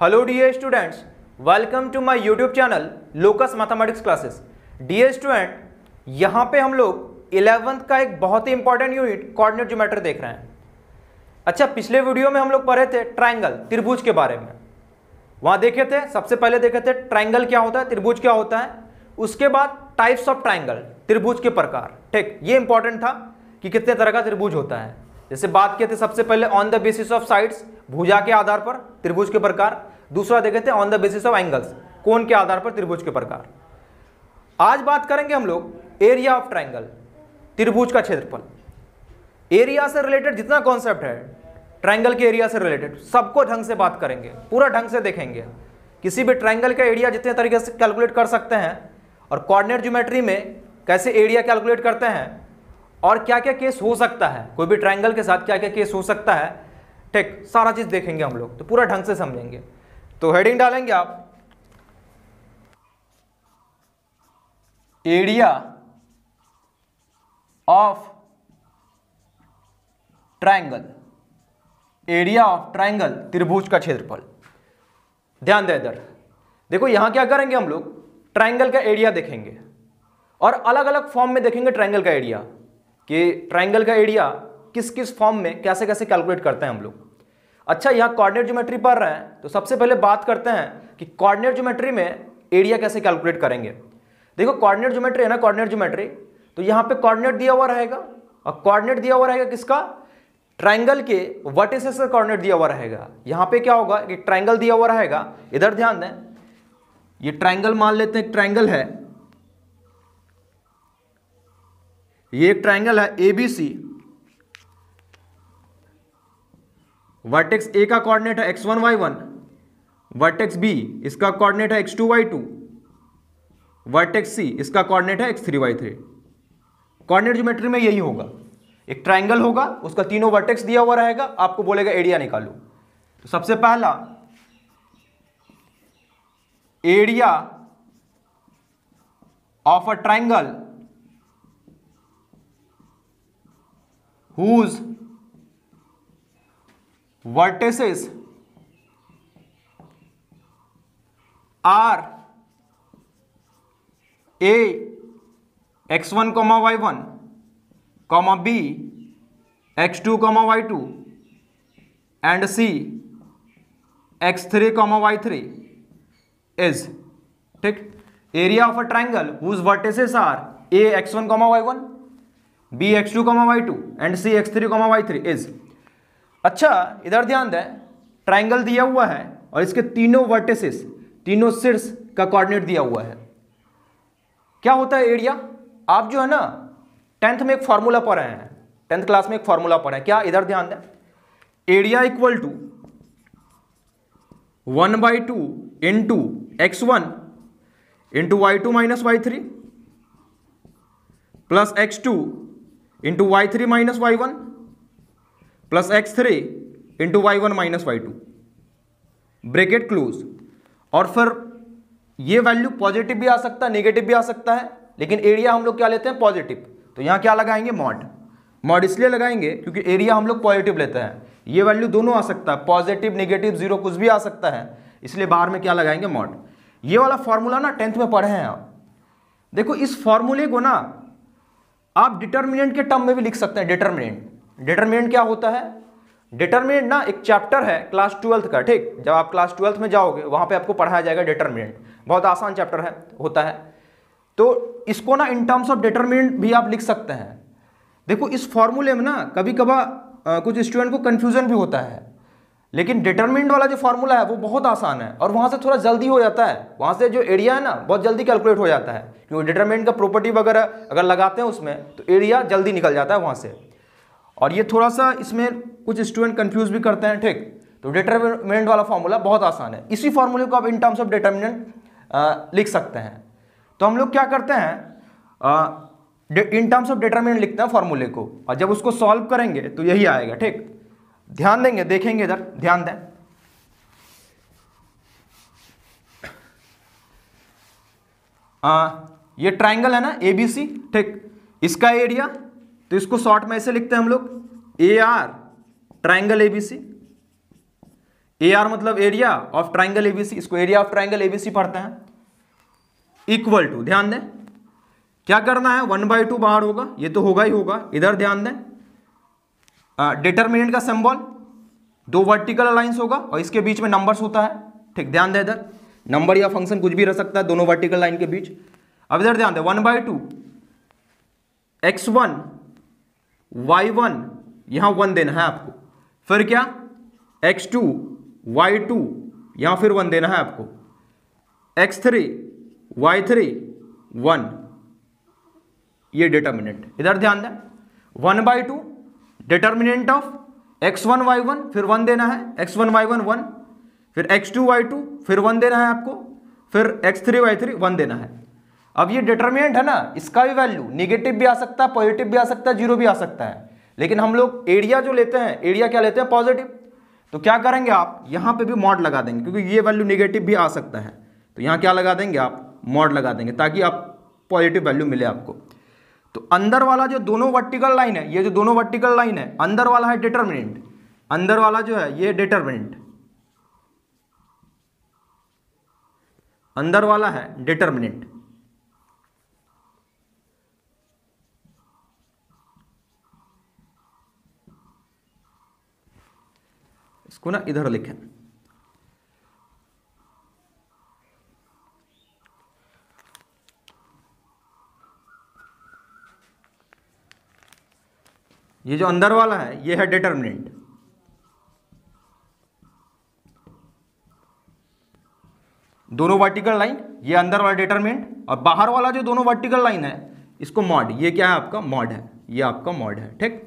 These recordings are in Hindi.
Hello dear students, welcome to my YouTube channel Locus mathematics classes. Dear student, यहाँ पे हम लोग 11th का एक बहुत ही इंपॉर्टेंट यूनिट कोऑर्डिनेट ज्योमेट्री देख रहे हैं। अच्छा, पिछले वीडियो में हम लोग पढ़े थे ट्रायंगल, त्रिभुज के बारे में। वहाँ देखे थे, सबसे पहले देखे थे ट्रायंगल क्या होता है, त्रिभुज क्या होता है। उसके बाद टाइप्स ऑफ ट्रायंगल, त्रिभुज के प्रकार। ठीक, ये इंपॉर्टेंट था कि कितने तरह का त्रिभुज होता है। जैसे बात किए थे सबसे पहले on the basis of sides, भुजा के आधार पर त्रिभुज के प्रकार। दूसरा देखे थे on the basis of angles, कोण के आधार पर त्रिभुज के प्रकार। आज बात करेंगे हम लोग एरिया ऑफ ट्रायंगल, त्रिभुज का क्षेत्रफल। एरिया से रिलेटेड जितना कॉन्सेप्ट है, ट्रायंगल के एरिया से रिलेटेड सबको ढंग से बात करेंगे, पूरा ढंग से देखेंगे। किसी भी ट्रायंगल का एरिया जितने तरीके से कैलकुलेट कर सकते हैं, और कोऑर्डिनेट ज्योमेट्री में कैसे एरिया कैलकुलेट करते हैं, और क्या क्या केस हो सकता है, कोई भी ट्रायंगल के साथ क्या क्या केस हो सकता है, ठीक, सारा चीज देखेंगे हम लोग, तो पूरा ढंग से समझेंगे। तो हेडिंग डालेंगे आप, area of triangle, area of triangle, त्रिभुज का क्षेत्रफल। ध्यान दे इधर, देखो यहां क्या करेंगे हम लोग, ट्रायंगल का एरिया देखेंगे और अलग अलग फॉर्म में देखेंगे ट्रायंगल का एरिया, कि ट्रायंगल का एरिया किस किस फॉर्म में कैसे कैसे कैलकुलेट करते हैं हम लोग। अच्छा, यहाँ कोऑर्डिनेट ज्योमेट्री पढ़ रहे हैं तो सबसे पहले बात करते हैं कि कोऑर्डिनेट ज्योमेट्री में एरिया कैसे कैलकुलेट करेंगे। देखो कोऑर्डिनेट ज्योमेट्री है ना, कोऑर्डिनेट ज्योमेट्री, तो यहाँ पे कोऑर्डिनेट दिया हुआ रहेगा, और कोऑर्डिनेट दिया हुआ रहेगा किसका, ट्रायंगल के वर्टिसेस का कोऑर्डिनेट दिया हुआ रहेगा। यहाँ पे क्या होगा कि ट्रायंगल दिया हुआ रहेगा, इधर ध्यान दें, ये ट्रायंगल मान लेते हैं, ट्रायंगल है, ये एक ट्रायंगल है ABC। वर्टेक्स A का कोऑर्डिनेट है x1 y1, वर्टेक्स B इसका कोऑर्डिनेट है x2 y2, वर्टेक्स C इसका कोऑर्डिनेट है x3 y3। कोऑर्डिनेट ज्योमेट्री में यही होगा, एक ट्रायंगल होगा, उसका तीनों वर्टेक्स दिया हुआ रहेगा, आपको बोलेगा एरिया निकालो। तो सबसे पहला area of a triangle whose vertices are A x1, y1, B x2, y2 and C x3, y3 is, ठीक, area of a triangle whose vertices are A x1, y1, B x2, y2 and C x3, y3 is। अच्छा, इधर ध्यान दें, ट्रायंगल दिया हुआ है और इसके तीनों वर्टिसेस, तीनों शीर्ष का कोऑर्डिनेट दिया हुआ है। क्या होता है एरिया, आप जो है ना 10th में एक फॉर्मूला पढ़े हैं, 10th क्लास में एक फॉर्मूला पढ़े हैं, क्या, इधर ध्यान दें, area equal to 1/2 into x1 into y2 minus y3 plus x2 into y3 minus y1 plus x3 into y1 minus y2, bracket close. और फिर ये वैल्यू पॉजिटिव भी आ सकता है, नेगेटिव भी आ सकता है, लेकिन एरिया हम लोग क्या लेते हैं, पॉजिटिव। तो यहाँ क्या लगाएंगे, मॉड। मॉड इसलिए लगाएंगे क्योंकि एरिया हम लोग पॉजिटिव लेते हैं, ये वैल्यू दोनों आ सकता है, पॉजिटिव, नेगेटिव, जीरो, कुछ भी आ सकता है, इसलिए बाहर में क्या लगाएंगे, मॉड। ये वाला फॉर्मूला ना 10th में पढ़े हैं आप। देखो इस फॉर्मूले को ना आप डिटर्मिनेंट के टर्म में भी लिख सकते हैं। डिटर्मिनेंट क्या होता है, डिटर्मिनेंट ना एक चैप्टर है क्लास 12th का, ठीक, जब आप क्लास 12th में जाओगे वहां पे आपको पढ़ाया जाएगा डिटर्मिनेंट, बहुत आसान चैप्टर है, होता है। तो इसको ना इन टर्म्स ऑफ डिटर्मिनेंट भी आप लिख सकते हैं। देखो इस फॉर्मूले में ना कभी कभार कुछ स्टूडेंट को कंफ्यूजन भी होता है, लेकिन डिटर्मिनेंट वाला जो फॉर्मूला है वो बहुत आसान है और वहां से थोड़ा जल्दी हो जाता है, वहां से जो एरिया है ना बहुत जल्दी कैलकुलेट हो जाता है, क्योंकि डिटर्मिनेंट का प्रॉपर्टी वगैरह अगर लगाते हैं उसमें तो एरिया जल्दी निकल जाता है वहां से। और ये थोड़ा सा इसमें कुछ स्टूडेंट कंफ्यूज भी करते हैं, ठीक, तो डिटर्मिनेंट वाला फॉर्मूला बहुत आसान है, इसी फॉर्मूले को आप इन टर्म्स ऑफ डिटर्मिनेंट लिख सकते हैं। तो हम लोग क्या करते हैं, इन टर्म्स ऑफ डिटर्मिनेंट लिखते हैं फॉर्मूले को, और जब उसको सॉल्व करेंगे तो यही आएगा, ठीक। ध्यान देंगे, देखेंगे इधर, ध्यान दें, ये ट्रायंगल है ना ABC, ठीक, इसका एरिया, तो इसको शॉर्ट में ऐसे लिखते हैं हम लोग, AR ट्रायंगल ABC, AR मतलब एरिया ऑफ ट्राइंगल ABC, इसको एरिया ऑफ ट्राइंगल ABC पढ़ते हैं, इक्वल टू, ध्यान दें क्या करना है, 1/2 बाहर होगा, ये तो होगा ही होगा, इधर ध्यान दें डिटरमिनेंट का सिंबल, 2 वर्टिकल लाइंस होगा और इसके बीच में नंबर्स होता है, ठीक, ध्यान दें इधर नंबर या फंक्शन कुछ भी रह सकता है दोनों वर्टिकल लाइन के बीच। अब इधर ध्यान दें 1/2 x1 y1, यहां 1 देना है आपको, फिर क्या x2 y2, यहां फिर 1 देना है आपको, x3 y3 1, ये डिटर्मिनेंट। इधर ध्यान दें 1/2 डिटर्मिनेंट ऑफ x1 y1, फिर 1 देना है, x1 y1 1, फिर x2 y2, फिर 1 देना है आपको, फिर x3 y3 1 देना है। अब ये डिटर्मिनेंट है ना, इसका भी वैल्यू निगेटिव भी आ सकता है, पॉजिटिव भी आ सकता है, जीरो भी आ सकता है, लेकिन हम लोग एरिया जो लेते हैं, एरिया क्या लेते हैं, पॉजिटिव। तो क्या करेंगे आप यहां पे भी मॉड लगा देंगे, क्योंकि ये वैल्यू निगेटिव भी आ सकता है, तो यहां क्या लगा देंगे आप, मॉड लगा देंगे, ताकि आप पॉजिटिव वैल्यू मिले आपको। तो अंदर वाला जो दोनों वर्टिकल लाइन है, ये जो दोनों वर्टिकल लाइन है, अंदर वाला है डिटर्मिनेंट, अंदर वाला जो है ये डिटर्मिनेंट, अंदर वाला है डिटर्मिनेंट। इसको ना इधर लिखें, ये जो अंदर वाला है ये है डिटर्मिनेंट, दोनों वर्टिकल लाइन, ये अंदर वाला डिटर्मिनेंट, और बाहर वाला जो दोनों वर्टिकल लाइन है इसको मॉड, ये क्या है आपका मॉड है, ये आपका मॉड है, ठीक।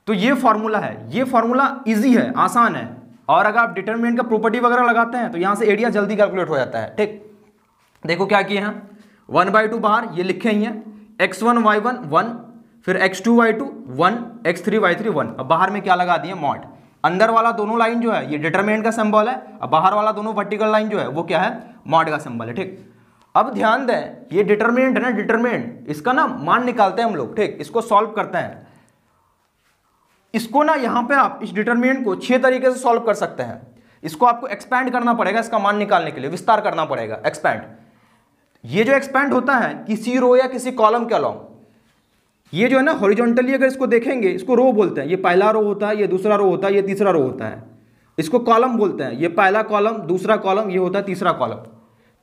तो ये फॉर्मूला है, ये फॉर्मूला इजी है, आसान है, और अगर आप डिटरमिनेंट का प्रॉपर्टी वगैरह लगाते हैं तो यहां से एरिया जल्दी कैलकुलेट हो जाता है, ठीक। देखो क्या किए हैं, 1/2 बाहर ये लिखे ही हैं, x1 y1 1, फिर x2 y2 1, x3 y3 1, अब बाहर में क्या लगा दिए, मॉड। अंदर वाला दोनों लाइन जो है ये डिटरमिनेंट का सिंबल है, अब बाहर वाला दोनों वर्टिकल लाइन जो है वो क्या है, मॉड का सिंबल है, ठीक। अब ध्यान दें ये डिटरमिनेंट है ना, डिटरमिनेंट, इसका ना मान निकालते हैं हम लोग, ठीक, इसको सॉल्व करते हैं। इसको ना यहां पे आप इस डिटरमिनेंट को 6 तरीके से सॉल्व कर सकते हैं। इसको आपको एक्सपैंड करना पड़ेगा, इसका मान निकालने के लिए विस्तार करना पड़ेगा, एक्सपैंड। ये जो एक्सपैंड होता है किसी रो या किसी कॉलम के अलोंग, ये जो है ना हॉरिजॉन्टली अगर इसको देखेंगे, इसको रो बोलते हैं, ये पहला रो होता है, ये दूसरा रो होता है, ये तीसरा रो होता है, इसको कॉलम बोलते हैं, ये पहला कॉलम, दूसरा कॉलम, ये होता है तीसरा कॉलम।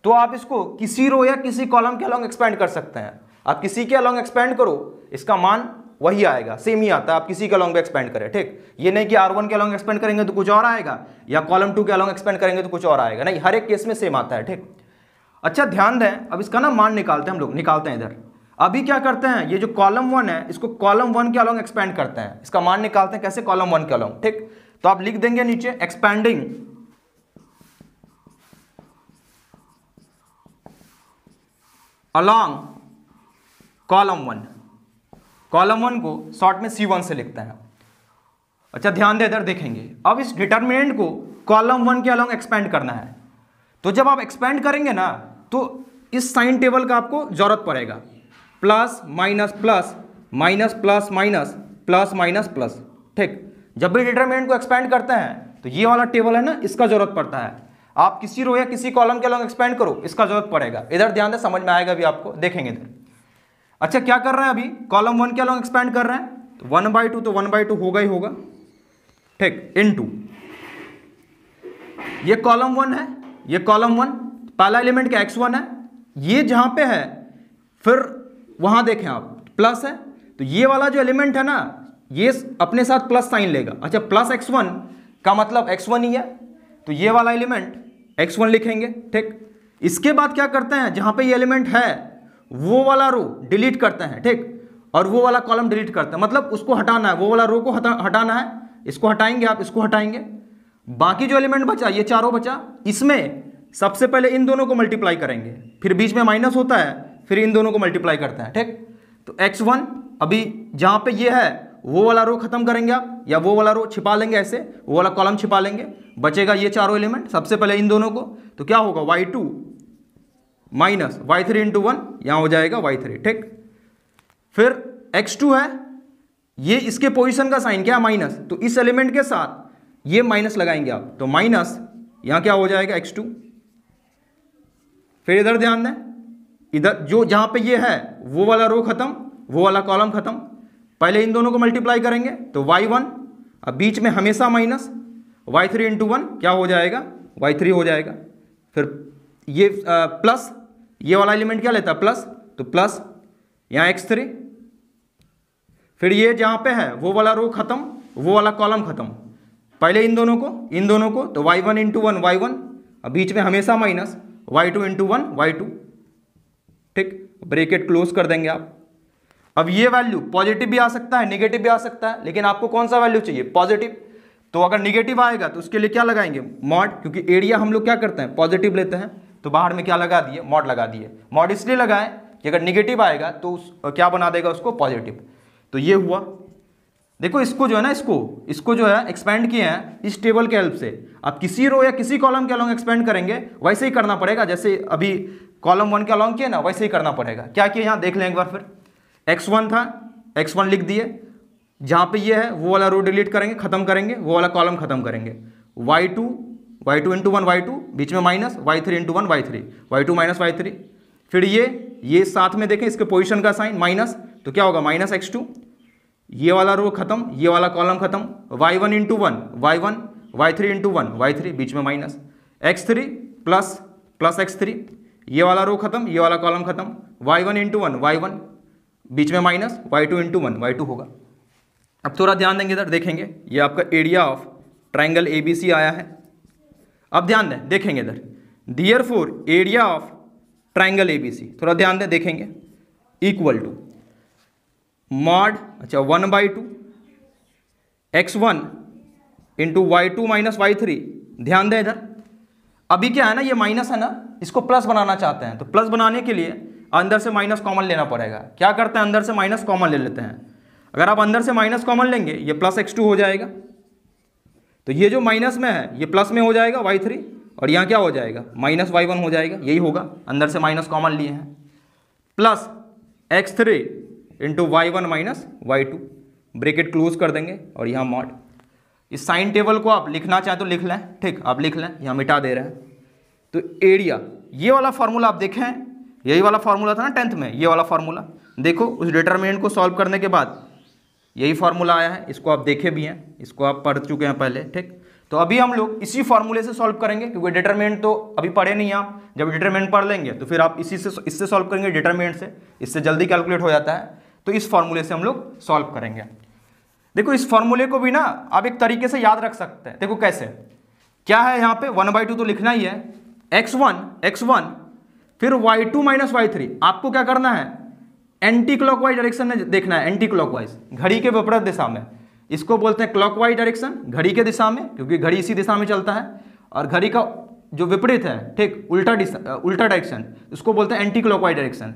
तो आप इसको किसी रो या किसी कॉलम के अलोंग एक्सपैंड कर सकते हैं। आप किसी के अलोंग एक्सपैंड करो, इसका मान वही आएगा, सेम ही आता है, आप किसी के अलोंग भी एक्सपेंड करें, ठीक। ये नहीं कि R1 के अलोंग एक्सपेंड करेंगे तो कुछ और आएगा, या कॉलम 2 के अलोंग एक्सपेंड करेंगे तो कुछ और आएगा, नहीं, हर एक केस में सेम आता है, ठीक। अच्छा ध्यान दें, अब इसका ना मान निकालते हैं हम लोग, निकालते हैं इधर। अभी क्या करते हैं, ये जो कॉलम 1 है इसको कॉलम 1 के अलोंग एक्सपेंड करते हैं, इसका मान निकालते हैं कैसे, कॉलम 1 के अलोंग, ठीक। तो आप लिख देंगे नीचे एक्सपैंडिंग अलोंग कॉलम 1, कॉलम 1 को शॉर्ट में C1 से लिखते हैं। अच्छा ध्यान दे, इधर देखेंगे, अब इस डिटरमिनेंट को कॉलम 1 के अलोंग एक्सपेंड करना है। तो जब आप एक्सपेंड करेंगे ना तो इस साइन टेबल का आपको जरूरत पड़ेगा, plus minus plus minus plus minus plus minus plus, ठीक। जब भी डिटरमिनेंट को एक्सपेंड करते हैं तो ये वाला टेबल है ना, इसका जरूरत पड़ता है। आप किसी रो या किसी कॉलम के अलोंग एक्सपेंड करो, इसका जरूरत पड़ेगा। इधर ध्यान दे, समझ में आएगा अभी आपको, देखेंगे इधर। अच्छा क्या कर रहे हैं, अभी कॉलम 1 के अलोंग एक्सपेंड कर रहे हैं, तो 1/2 तो 1/2 होगा ही होगा, ठीक, इनटू ये कॉलम 1 है, ये कॉलम 1 पहला एलिमेंट क्या x1 है, ये जहां पे है, फिर वहां देखें आप प्लस है, तो ये वाला जो एलिमेंट है ना ये अपने साथ प्लस साइन लेगा। अच्छा प्लस x1 का मतलब x1 ही है, तो ये वाला एलिमेंट x1 लिखेंगे, ठीक। इसके बाद क्या करते हैं, जहां पे ये एलिमेंट है वो वाला रो डिलीट करते हैं, ठीक, और वो वाला कॉलम डिलीट करते हैं, मतलब उसको हटाना है, वो वाला रो को हटाना है, इसको हटाएंगे आप, इसको हटाएंगे। बाकी जो एलिमेंट बचा, ये चारों बचा, इसमें सबसे पहले इन दोनों को मल्टीप्लाई करेंगे, फिर बीच में माइनस होता है, फिर इन दोनों को मल्टीप्लाई करते हैं, ठीक। तो x1 अभी जहां पे ये है वो वाला रो खत्म करेंगे आप, या वो वाला रो छिपा लेंगे, ऐसे वो वाला कॉलम छिपा लेंगे, बचेगा ये चारों एलिमेंट, सबसे पहले इन दोनों को, तो क्या होगा y2 माइनस y3 इंटू 1, यहां हो जाएगा y3, ठीक। फिर x2 है, ये इसके पोजीशन का साइन क्या, माइनस, तो इस एलिमेंट के साथ ये माइनस लगाएंगे आप, तो माइनस यहाँ क्या हो जाएगा x2। फिर इधर ध्यान दें, इधर जो जहाँ पे ये है वो वाला रो खत्म, वो वाला कॉलम खत्म। पहले इन दोनों को मल्टीप्लाई करेंगे तो y1, अब बीच में हमेशा माइनस, y3 इंटू 1 क्या हो जाएगा, y3 हो जाएगा। फिर ये प्लस, ये वाला एलिमेंट क्या लेता है प्लस, तो प्लस यहाँ x3। फिर ये जहाँ पे है वो वाला रो खत्म, वो वाला कॉलम खत्म। पहले इन दोनों को तो y1 इंटू 1 y1, अब बीच में हमेशा माइनस, y2 इंटू 1 y2। ठीक, ब्रैकेट क्लोज कर देंगे आप। अब ये वैल्यू पॉजिटिव भी आ सकता है, नेगेटिव भी आ सकता है, लेकिन आपको कौन सा वैल्यू चाहिए, पॉजिटिव। तो अगर नेगेटिव आएगा तो उसके लिए क्या लगाएंगे, मॉड, क्योंकि एरिया हम लोग क्या करते हैं पॉजिटिव लेते हैं, तो बाहर में क्या लगा दिए, मॉड लगा दिए। मॉड इसलिए लगाएं कि अगर नेगेटिव आएगा तो क्या बना देगा उसको, पॉजिटिव। तो ये हुआ। देखो इसको जो है ना, इसको जो है एक्सपेंड किए हैं इस टेबल के हेल्प से। आप किसी रो या किसी कॉलम के अलॉन्ग एक्सपेंड करेंगे वैसे ही करना पड़ेगा, जैसे अभी कॉलम 1 के अलॉन्ग किए ना वैसे ही करना पड़ेगा। क्या किया यहाँ देख लें एक बार फिर, x1 था, x1 लिख दिए, जहाँ पे ये है वो वाला रो डिलीट करेंगे, खत्म करेंगे, वो वाला कॉलम खत्म करेंगे। y2 इंटू 1 y2, बीच में minus, y3 into 1 y3, y2 minus y3। फिर ये साथ में देखें, इसके पोजीशन का साइन माइनस, तो क्या होगा माइनस x2। ये वाला रो खत्म, ये वाला कॉलम खत्म, y1 into 1 y1, y3 into 1 y3, बीच में माइनस, x3 प्लस x3। ये वाला रो खत्म, ये वाला कॉलम खत्म, y1 इंटू 1 y1, बीच में माइनस, y2 इंटू 1 y2 होगा। अब थोड़ा ध्यान देंगे, इधर देखेंगे, ये आपका एरिया ऑफ ट्राइंगल ABC आया है। अब ध्यान दें, देखेंगे इधर, therefore area of triangle ABC, थोड़ा ध्यान दें, देखेंगे, इक्वल टू मॉड, अच्छा 1/2 x1 into y2 minus y3। ध्यान दें इधर, अभी क्या है ना, ये माइनस है ना, इसको प्लस बनाना चाहते हैं, तो प्लस बनाने के लिए अंदर से माइनस कॉमन लेना पड़ेगा। क्या करते हैं, अंदर से माइनस कॉमन ले लेते हैं। अगर आप अंदर से माइनस कॉमन लेंगे, ये प्लस x2 हो जाएगा, तो ये जो माइनस में है ये प्लस में हो जाएगा y3, और यहाँ क्या हो जाएगा माइनस y1 हो जाएगा, यही होगा, अंदर से माइनस कॉमन लिए हैं, plus x3 into y1 minus y2, bracket close कर देंगे, और यहाँ मॉड। इस साइन टेबल को आप लिखना चाहें तो लिख लें, ठीक, आप लिख लें, यहाँ मिटा दे रहे हैं। तो एरिया, ये वाला फार्मूला आप देखें, यही वाला फार्मूला था ना 10th में, ये वाला फार्मूला देखो, उस डिटरमिनेंट को सॉल्व करने के बाद यही फार्मूला आया है। इसको आप देखे भी हैं, इसको आप पढ़ चुके हैं पहले, ठीक। तो अभी हम लोग इसी फार्मूले से सॉल्व करेंगे, क्योंकि डिटरमिनेंट तो अभी पढ़े नहीं आप। जब डिटरमिनेंट पढ़ लेंगे तो फिर आप इससे सॉल्व करेंगे, डिटरमिनेंट से, इससे जल्दी कैलकुलेट हो जाता है। तो इस फार्मूले से हम लोग सॉल्व करेंगे। देखो इस फार्मूले को भी ना आप एक तरीके से याद रख सकते हैं। देखो कैसे, क्या है यहाँ पे 1/2 तो लिखना ही है, x1 फिर y2 माइनस y3। आपको क्या करना है, एंटी क्लॉकवाइज डायरेक्शन में देखना है, एंटी क्लॉकवाइज, घड़ी के विपरीत दिशा में। इसको बोलते हैं क्लॉकवाइज डायरेक्शन, घड़ी के दिशा में, क्योंकि घड़ी इसी दिशा में चलता है, और घड़ी का जो विपरीत है, ठीक, उल्टा डायरेक्शन, उसको बोलते हैं एंटी क्लॉकवाइज डायरेक्शन।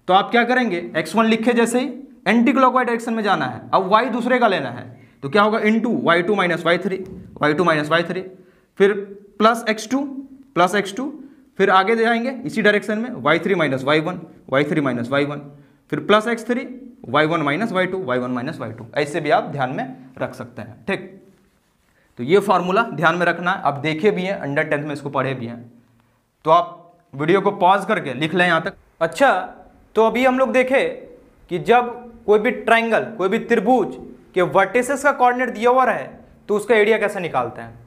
तो आप क्या करेंगे, x1 लिखे जैसे ही एंटी क्लॉकवाइज डायरेक्शन में जाना है, अब y दूसरे का लेना है, तो क्या होगा इंटू y2 माइनस y3, फिर प्लस x2, फिर आगे जाएंगे इसी डायरेक्शन में, y3 माइनस y1, फिर plus x3, y1 minus y2, ऐसे भी आप ध्यान में रख सकते हैं, ठीक। तो ये फार्मूला ध्यान में रखना है, आप देखे भी हैं, अंडर 10th में इसको पढ़े भी हैं, तो आप वीडियो को पॉज करके लिख लें यहाँ तक। अच्छा, तो अभी हम लोग देखे कि जब कोई भी ट्राइंगल, कोई भी त्रिभुज के वर्टिसेस का कोऑर्डिनेट दिया हुआ रहे तो उसका एरिया कैसे निकालते हैं।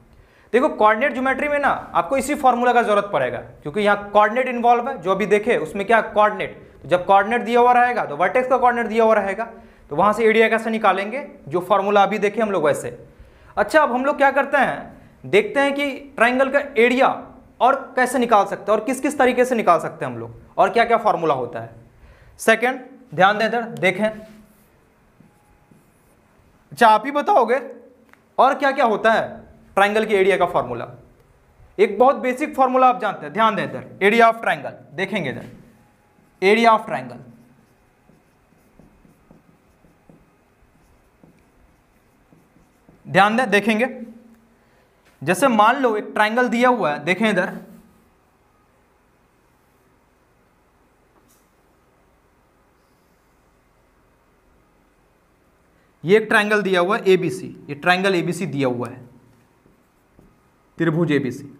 देखो कोऑर्डिनेट ज्योमेट्री में ना आपको इसी फॉर्मूला का जरूरत पड़ेगा, क्योंकि यहाँ कोऑर्डिनेट इन्वॉल्व है। जो अभी देखे उसमें क्या कोऑर्डिनेट, तो जब कोऑर्डिनेट दिया हुआ रहेगा तो वर्टेक्स का कोऑर्डिनेट दिया हुआ रहेगा, तो वहां से एरिया कैसे निकालेंगे, जो फॉर्मूला अभी देखे हम लोग वैसे। अच्छा, अब हम लोग क्या करते हैं, देखते हैं कि ट्राइंगल का एरिया और कैसे निकाल सकते हैं, और किस किस तरीके से निकाल सकते हैं हम लोग, और क्या क्या फॉर्मूला होता है। सेकंड, ध्यान दें इधर, देखें। अच्छा, आप ही बताओगे और क्या क्या होता है ट्राइंगल के एरिया का फॉर्मूला। एक बहुत बेसिक फॉर्मूला आप जानते हैं, ध्यान दें इधर, एरिया ऑफ ट्राइंगल, देखेंगे इधर, एरिया ऑफ ट्राइंगल, ध्यान दें, देखेंगे। जैसे मान लो एक ट्राइंगल दिया हुआ है, देखें इधर, ये एक ट्राइंगल दिया हुआ है ABC, ये ट्राइंगल ABC दिया हुआ है, त्रिभुज एबीसी।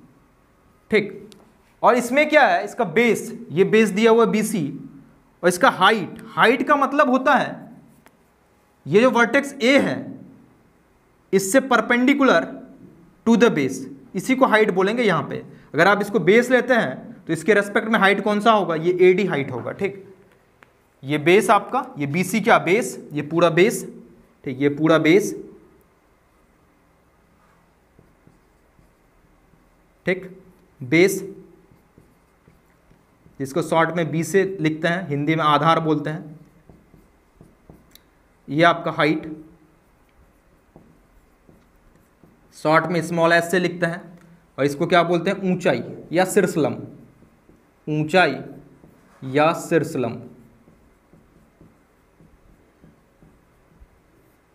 ठीक, और इसमें क्या है, इसका बेस, ये बेस दिया हुआ बीसी, और इसका हाइट, हाइट का मतलब होता है ये जो वर्टेक्स ए है इससे परपेंडिकुलर टू द बेस, इसी को हाइट बोलेंगे यहाँ पे। अगर आप इसको बेस लेते हैं तो इसके रेस्पेक्ट में हाइट कौन सा होगा, ये एडी हाइट होगा। ठीक, ये बेस आपका, ये बीसी क्या बेस, ये पूरा बेस। ठीक, ये पूरा बेस। ठीक, बेस, जिसको शॉर्ट में बी से लिखते हैं, हिंदी में आधार बोलते हैं। ये आपका हाइट, शॉर्ट में स्मॉल एस से लिखते हैं, और इसको क्या बोलते हैं, ऊंचाई या शीर्षलम, ऊंचाई या शीर्षलम,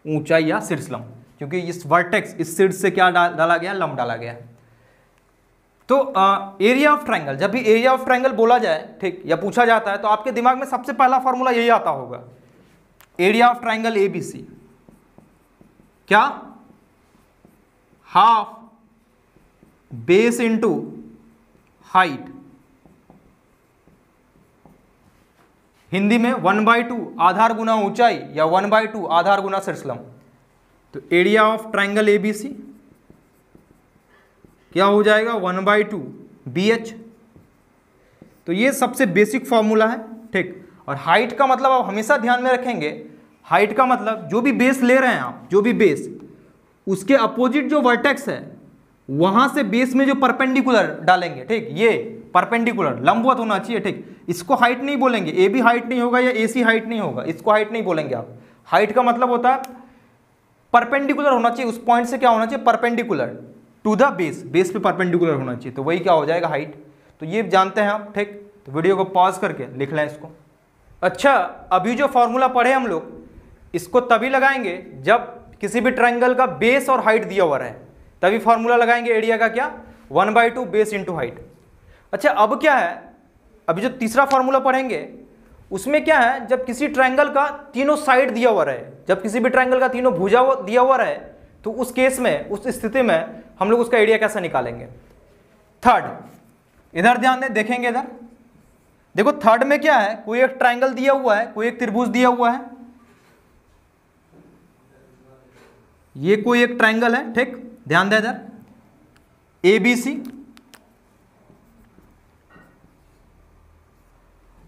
ऊंचाई या शीर्षलम, क्योंकि इस वर्टेक्स, इस शीर्ष से क्या डाला गया, लंब डाला गया है। तो एरिया ऑफ ट्रायंगल, जब भी एरिया ऑफ ट्रायंगल बोला जाए, ठीक, या पूछा जाता है, तो आपके दिमाग में सबसे पहला फॉर्मूला यही आता होगा, एरिया ऑफ ट्रायंगल एबीसी क्या, half base into height, Hindi में 1/2 आधार गुना ऊंचाई या 1/2 आधार गुना शीर्षलम। तो एरिया ऑफ ट्रायंगल एबीसी क्या हो जाएगा, 1/2 BH। तो ये सबसे बेसिक फॉर्मूला है। ठीक, और हाइट का मतलब आप हमेशा ध्यान में रखेंगे, हाइट का मतलब जो भी बेस ले रहे हैं आप, जो भी बेस, उसके अपोजिट जो वर्टेक्स है वहां से बेस में जो परपेंडिकुलर डालेंगे, ठीक, ये परपेंडिकुलर लंबवत होना चाहिए। ठीक, इसको हाइट नहीं बोलेंगे, ए भी हाइट नहीं होगा या AC हाइट नहीं होगा, इसको हाइट नहीं बोलेंगे आप। हाइट का मतलब होता है परपेंडिकुलर होना चाहिए, उस पॉइंट से क्या होना चाहिए, perpendicular to the base, base पे परपेंडिकुलर होना चाहिए, तो वही क्या हो जाएगा, हाइट। तो ये जानते हैं आप। ठीक, तो वीडियो को पॉज करके लिख लें इसको। अच्छा, अभी जो फॉर्मूला पढ़े हम लोग, इसको तभी लगाएंगे जब किसी भी ट्रायंगल का बेस और हाइट दिया हुआ रहे, तभी फॉर्मूला लगाएंगे एरिया का, क्या, 1/2 बेस इंटू हाइट। अच्छा, अब क्या है, अभी जो तीसरा फॉर्मूला पढ़ेंगे उसमें क्या है, जब किसी ट्रायंगल का तीनों साइड दिया हुआ रहे, जब किसी भी ट्रायंगल का तीनों भुजा दिया हुआ रहे, तो उस केस में, उस स्थिति में हम लोग उसका एरिया कैसे निकालेंगे। थर्ड, इधर ध्यान दें, देखेंगे इधर, देखो थर्ड में क्या है, कोई एक ट्रायंगल दिया हुआ है, कोई एक त्रिभुज दिया हुआ है, ये कोई एक ट्रायंगल है। ठीक, ध्यान दें इधर, ABC,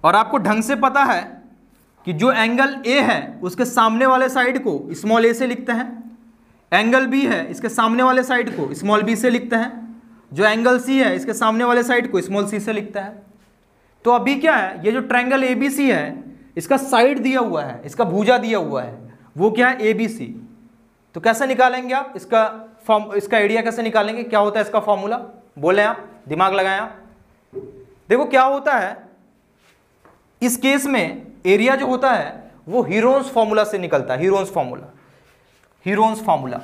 और आपको ढंग से पता है कि जो एंगल A है उसके सामने वाले साइड को स्मॉल a से लिखते हैं, एंगल B है इसके सामने वाले साइड को स्मॉल b से लिखते हैं, जो एंगल C है इसके सामने वाले साइड को स्मॉल c से लिखता है। तो अभी क्या है, ये जो ट्रायंगल ABC है इसका साइड दिया हुआ है, इसका भुजा दिया हुआ है, वो क्या है, ABC। तो कैसे निकालेंगे आप इसका एरिया कैसे निकालेंगे, क्या होता है इसका फॉर्मूला, बोले आप, दिमाग लगाएं आप। देखो क्या होता है, इस केस में एरिया जो होता है वो हीरोन्स फॉर्मूला से निकलता है, हीरोन्स फॉर्मूला, हीरोन्स फॉर्मूला।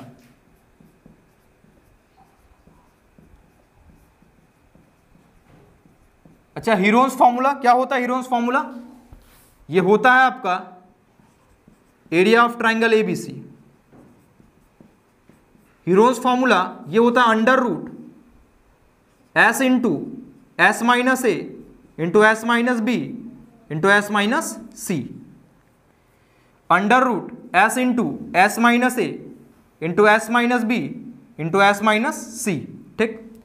अच्छा, हीरोन्स फॉर्मूला क्या होता है, हीरोन्स फॉर्मूला ये होता है आपका area of triangle ABC. Heron's formula ये होता है under root S into S minus A into S minus B into S minus C, under root S into S minus A into S minus B into S minus C। ठीक,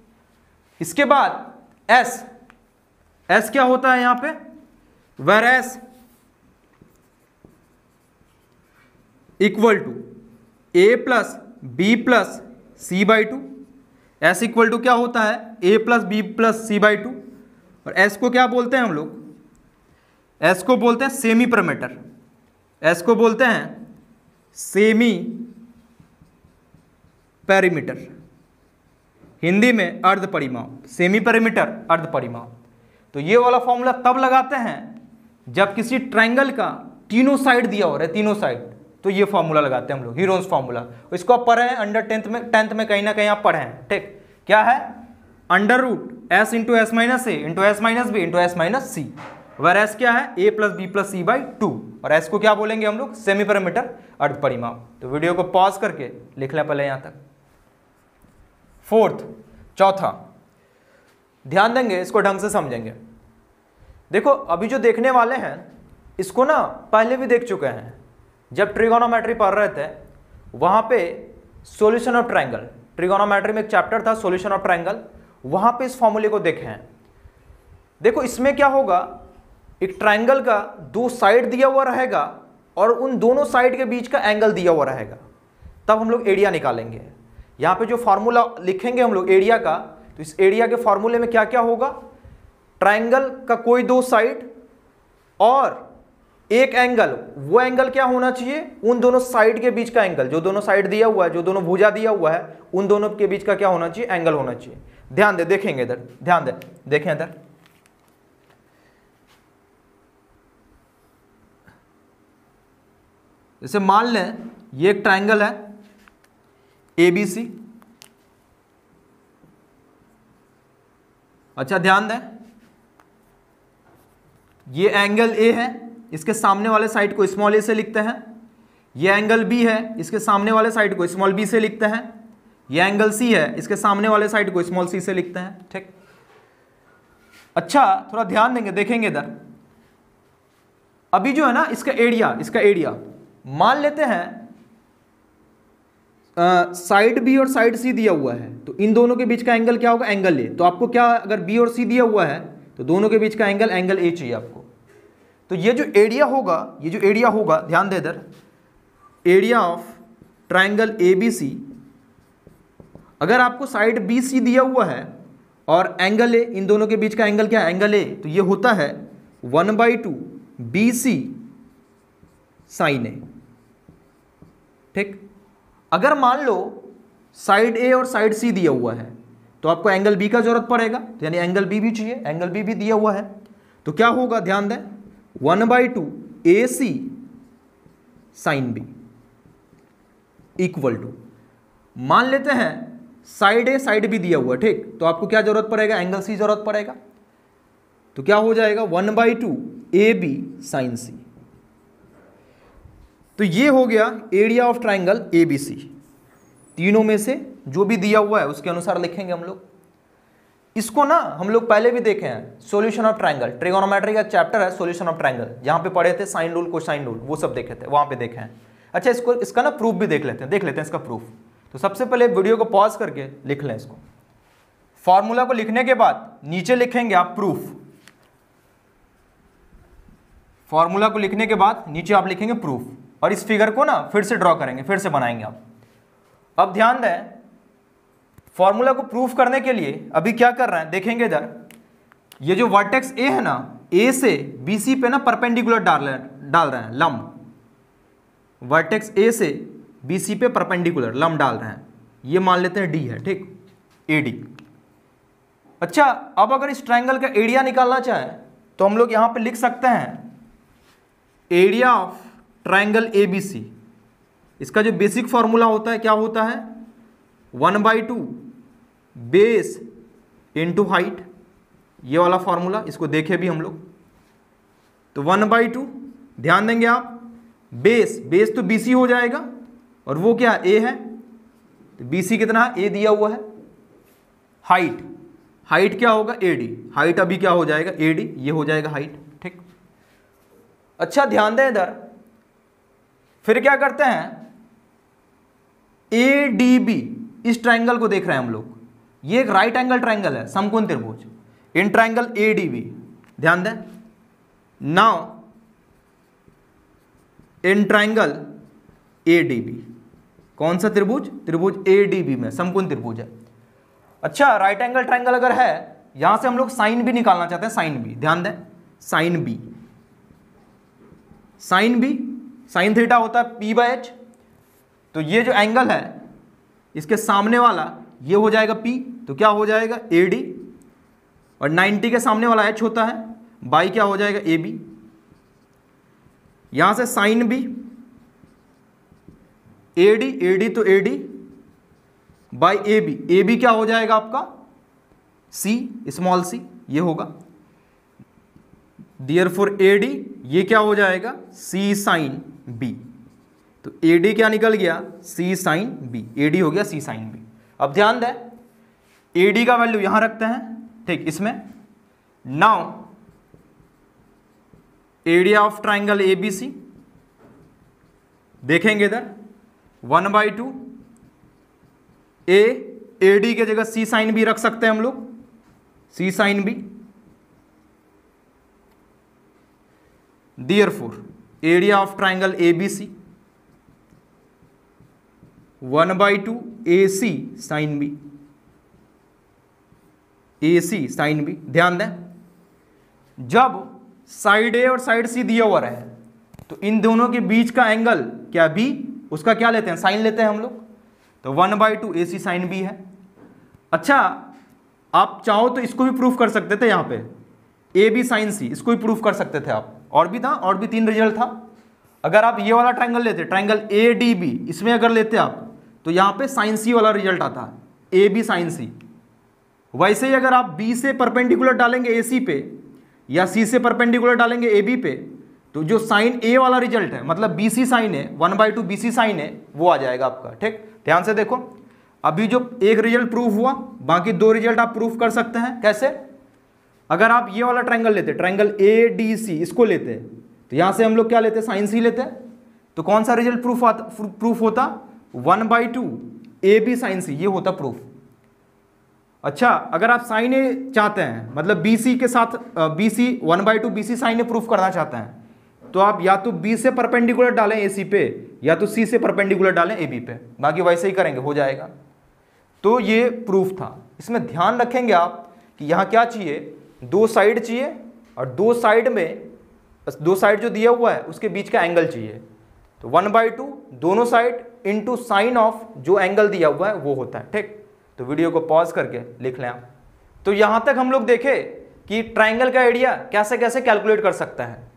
इसके बाद S क्या होता है यहां पे, where S equal to A plus B plus C/2। S equal to क्या होता है, A plus B plus C/2, और S को क्या बोलते हैं हम लोग, S को बोलते हैं सेमी पैरामीटर, S को बोलते हैं सेमी पैरामीटर, हिंदी में अर्ध परिमाप, सेमी पैरामीटर अर्ध परिमाप। तो ये वाला फॉर्मूला तब लगाते हैं जब किसी ट्रायंगल का तीनों साइड दिया हो रहा है, तीनों साइड, तो ये फॉर्मूला लगाते हैं हम लोग, हीरोन्स फॉर्मूला। इसको आप पढ़े हैं अंडर 10th में कहीं ना कहीं आप पढ़े हैं। ठीक, क्या है, under root S into S minus A into S minus B into S minus C, where S क्या है, A plus B plus C/2, और S को क्या बोलेंगे हम लोग, सेमी पैरामीटर अर्ध परिमाप। तो वीडियो को पॉज करके लिख लें पहले यहां तक। फोर्थ, चौथा, ध्यान देंगे, इसको ढंग से समझेंगे। देखो अभी जो देखने वाले हैं इसको ना पहले भी देख चुके हैं, जब ट्रिगोनोमेट्री पढ़ रहे थे वहां पे सॉल्यूशन ऑफ ट्रायंगल, ट्रिगोनोमेट्री में एक चैप्टर था सॉल्यूशन ऑफ ट्रायंगल, वहां पे इस फॉर्मूले को देखे हैं। देखो इसमें क्या होगा, एक ट्रायंगल का दो साइड दिया हुआ रहेगा और उन दोनों साइड के बीच का एंगल दिया हुआ रहेगा, तब हम लोग एरिया निकालेंगे। यहाँ पे जो फॉर्मूला लिखेंगे हम लोग एरिया का, तो इस एरिया के फॉर्मूले में क्या क्या होगा, ट्रायंगल का कोई दो साइड और एक एंगल, वो एंगल क्या होना चाहिए, उन दोनों साइड के बीच का एंगल, जो दोनों साइड दिया हुआ है, जो दोनों भुजा दिया हुआ है, उन दोनों के बीच का क्या होना चाहिए, एंगल होना चाहिए। ध्यान दे, देखेंगे इधर, ध्यान दे, देखें इधर। जैसे मान लें ये एक ट्रायंगल है ABC। अच्छा ध्यान दें, ये एंगल A है, इसके सामने वाले साइड को स्मॉल a से लिखते हैं। ये एंगल B है, इसके सामने वाले साइड को स्मॉल b से लिखते हैं। ये एंगल C है, इसके सामने वाले साइड को स्मॉल c से लिखते हैं। ठीक, अच्छा थोड़ा ध्यान देंगे, देखेंगे इधर। अभी जो है ना इसका एरिया मान लेते हैं साइड B और साइड C दिया हुआ है, तो इन दोनों के बीच का एंगल क्या होगा, एंगल A। तो आपको क्या, अगर B और C दिया हुआ है तो दोनों के बीच का एंगल A चाहिए आपको। तो ये जो एरिया होगा, ध्यान दे इधर, एरिया ऑफ ट्रायंगल ABC, अगर आपको साइड BC दिया हुआ है और एंगल A, इन दोनों के बीच का एंगल क्या है, एंगल A, तो ये होता है 1/2 BC sin A। ठीक, अगर मान लो साइड A और साइड C दिया हुआ है तो आपको एंगल B का जरूरत पड़ेगा, तो यानी एंगल B भी चाहिए, एंगल B भी दिया हुआ है, तो क्या होगा, ध्यान दें, 1/2 AC sin B equal to, मान लेते हैं साइड A साइड B दिया हुआ है, ठीक, तो आपको क्या जरूरत पड़ेगा, एंगल C जरूरत पड़ेगा, तो क्या हो जाएगा 1/2 AB sin C। तो ये हो गया एरिया ऑफ ट्रायंगल ABC। तीनों में से जो भी दिया हुआ है उसके अनुसार लिखेंगे हम लोग। इसको ना हम लोग पहले भी देखे हैं, सॉल्यूशन ऑफ ट्रायंगल, ट्रिगोनोमेट्री का चैप्टर है सॉल्यूशन ऑफ ट्रायंगल, जहां पे पढ़े थे साइन रूल, कोसाइन रूल, वो सब देखे थे, वहां पे देखे हैं। अच्छा इसका ना प्रूफ भी देख लेते हैं इसका प्रूफ। तो सबसे पहले वीडियो को पॉज करके लिख लें इसको। फॉर्मूला को लिखने के बाद नीचे लिखेंगे आप प्रूफ, फॉर्मूला को लिखने के बाद नीचे आप लिखेंगे प्रूफ, और इस फिगर को ना फिर से ड्रॉ करेंगे, फिर से बनाएंगे आप। अब ध्यान दें, फॉर्मूला को प्रूफ करने के लिए अभी क्या कर रहे हैं, देखेंगे इधर, ये जो वर्टेक्स A है ना, A से BC पे ना परपेंडिकुलर डाल रहे हैं लंब, वर्टेक्स A से BC पे परपेंडिकुलर लंब डाल रहे हैं, ये मान लेते हैं D है, ठीक, AD। अच्छा अब अगर इस ट्रायंगल का एरिया निकालना चाहें तो हम लोग यहां पे लिख सकते हैं एरिया ऑफ ट्रायंगल ABC। इसका जो बेसिक फॉर्मूला होता है क्या होता है, 1/2 बेस इंटू हाइट, ये वाला फॉर्मूला, इसको देखे भी हम लोग। तो 1/2, ध्यान देंगे आप, बेस तो BC हो जाएगा, और वो क्या A है, तो BC कितना है, A दिया हुआ है। हाइट क्या होगा, AD, हाइट अभी क्या हो जाएगा, AD, ये हो जाएगा हाइट। ठीक, अच्छा ध्यान दें इधर, फिर क्या करते हैं, ADB, इस ट्रायंगल को देख रहे हैं हम लोग, ये एक राइट एंगल ट्रायंगल है, समकोण त्रिभुज, इन ट्रायंगल ADB, ध्यान दें। नाउ इन ट्रायंगल ADB, कौन सा त्रिभुज, त्रिभुज ADB में समकोण त्रिभुज है। अच्छा राइट एंगल ट्रायंगल अगर है, यहां से हम लोग साइन B निकालना चाहते हैं, साइन B, ध्यान दें, साइन B, साइन थीटा होता है P/H। तो ये जो एंगल है इसके सामने वाला ये हो जाएगा P, तो क्या हो जाएगा AD, और 90 के सामने वाला H होता है, बाई क्या हो जाएगा AB। यहां से साइन B, AD तो AD बाई AB क्या हो जाएगा आपका C, स्मॉल c, ये होगा। Therefore AD ये क्या हो जाएगा, C sin B। तो AD क्या निकल गया, C sin B, AD हो गया C sin B। अब ध्यान दें, AD का वैल्यू यहां रखते हैं, ठीक, इसमें। Now area of triangle ABC देखेंगे इधर 1/2 AD के जगह C साइन भी रख सकते हैं हम लोग, C साइन भी। Therefore area of triangle ABC 1/2 AC sine B, AC sine B। ध्यान दें, जब साइड A और साइड C दिया हुआ रहे तो इन दोनों के बीच का एंगल क्या B, उसका क्या लेते हैं, साइन लेते हैं हम लोग, तो 1/2 AC साइन B है। अच्छा, आप चाहो तो इसको भी प्रूफ कर सकते थे, यहाँ पे AB साइन C, इसको भी प्रूफ कर सकते थे आप। और भी था, और भी 3 रिजल्ट था। अगर आप ये वाला ट्राइंगल लेते, ट्राइंगल ADB, इसमें अगर लेते आप तो यहाँ पे साइन C वाला रिजल्ट आता है, AB साइन C। वैसे ही अगर आप B से परपेंडिकुलर डालेंगे AC पे या C से परपेंडिकुलर डालेंगे AB पे, तो जो साइन A वाला रिजल्ट है, मतलब BC साइन है, 1/2 BC साइन है, वो आ जाएगा आपका। ठीक, ध्यान से देखो, अभी जो एक रिजल्ट प्रूफ हुआ, बाकी 2 रिजल्ट आप प्रूफ कर सकते हैं। कैसे? अगर आप ये वाला ट्राइंगल लेते, ट्राइंगल ADC, इसको लेते तो यहां से हम लोग क्या लेते, साइन C लेते, तो कौन सा रिजल्ट प्रूफ होता 1/2 AB साइन C, ये होता प्रूफ। अच्छा, अगर आप साइन A चाहते हैं, मतलब BC के साथ BC 1/2 BC sine A proof करना चाहते हैं, तो आप या तो B से परपेंडिकुलर डालें AC पे या तो C से परपेंडिकुलर डालें AB पे, बाकी वैसे ही करेंगे, हो जाएगा। तो ये प्रूफ था। इसमें ध्यान रखेंगे आप कि यहाँ क्या चाहिए, 2 साइड चाहिए, और 2 साइड में, 2 साइड जो दिया हुआ है उसके बीच का एंगल चाहिए। तो 1/2 दोनों साइड इंटू साइन ऑफ जो एंगल दिया हुआ है वो होता है। ठीक, तो वीडियो को पॉज करके लिख लें आप। तो यहां तक हम लोग देखे कि ट्राइंगल का एरिया कैसे कैसे कैलकुलेट कर सकते हैं,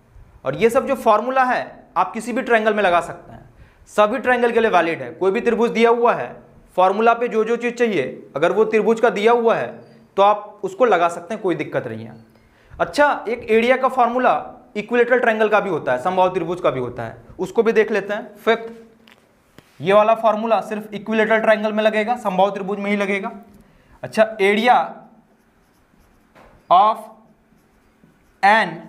और ये सब जो फॉर्मूला है आप किसी भी ट्राइंगल में लगा सकते हैं, सभी ट्राइंगल के लिए वैलिड है। कोई भी त्रिभुज दिया हुआ है, फॉर्मूला पे जो जो चीज चाहिए, अगर वो त्रिभुज का दिया हुआ है तो आप उसको लगा सकते हैं, कोई दिक्कत नहीं है। अच्छा, एक एरिया का फॉर्मूला इक्विलेटरल ट्राइंगल का भी होता है, समबाहु त्रिभुज का भी होता है, उसको भी देख लेते हैं। फिफ्थ, ये वाला फॉर्मूला सिर्फ इक्विलेटरल ट्राइंगल में लगेगा, समबाहु त्रिभुज में ही लगेगा। अच्छा, area of an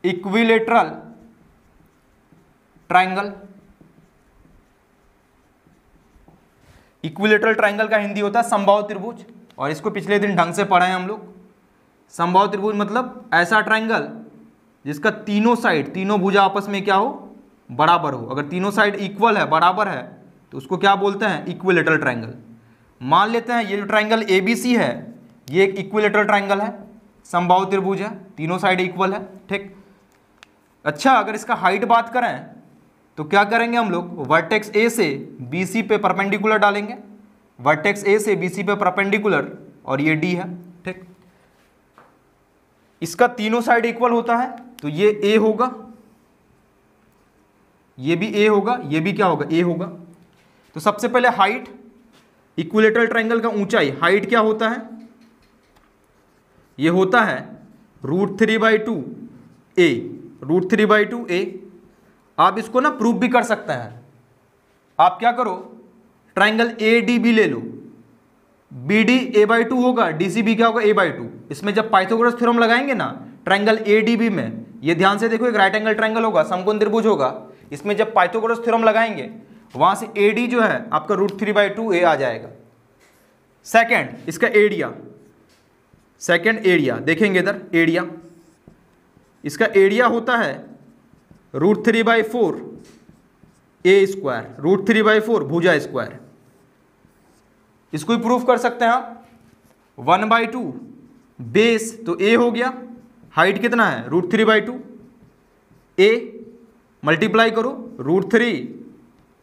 equilateral triangle, equilateral triangle का हिंदी होता है समबाहु त्रिभुज, और इसको पिछले दिन ढंग से पढ़े हैं हम लोग। समबाहु त्रिभुज मतलब ऐसा ट्राइंगल जिसका तीनों साइड, तीनों भुजा आपस में क्या हो, बराबर हो। अगर तीनों साइड इक्वल है, बराबर है, तो उसको क्या बोलते हैं, इक्विलेटरल ट्राइंगल। मान लेते हैं ये जो ट्राइंगल ABC है, ये एक इक्विलेटरल ट्राइंगल है, समबाहु त्रिभुज है, तीनों साइड इक्वल है। ठीक, अच्छा, अगर इसका हाइट बात करें तो क्या करेंगे हम लोग, वर्टेक्स A से BC पे परपेंडिकुलर डालेंगे, वर्टेक्स A से BC पे परपेंडिकुलर, और ये D है। ठीक, इसका तीनों साइड इक्वल होता है, तो ये A होगा, ये भी A होगा, ये भी क्या होगा, A होगा। तो सबसे पहले हाइट, इक्विलेटरल ट्राइंगल का ऊंचाई, हाइट क्या होता है, ये होता है √3/2 A, √3/2 A। आप इसको ना प्रूफ भी कर सकते हैं। आप क्या करो, ट्राइंगल ADB ले लो, BD A/2 होगा, DCB क्या होगा, A/2। इसमें जब पाइथागोरस थ्योरम लगाएंगे ना ट्राइंगल ADB में, ये ध्यान से देखो, एक राइट एंगल ट्राइंगल होगा, समकोण त्रिभुज होगा, इसमें जब पाइथागोरस थ्योरम लगाएंगे वहां से AD जो है आपका √3/2 A आ जाएगा। सेकंड, इसका एरिया, सेकंड एरिया देखेंगे इधर, एरिया, इसका एरिया होता है √3/4 A², √3/4 भुजा स्क्वायर। इसको भी प्रूफ कर सकते हैं आप। 1/2 बेस, तो A हो गया, हाइट कितना है, √3/2 A, मल्टीप्लाई करो √3,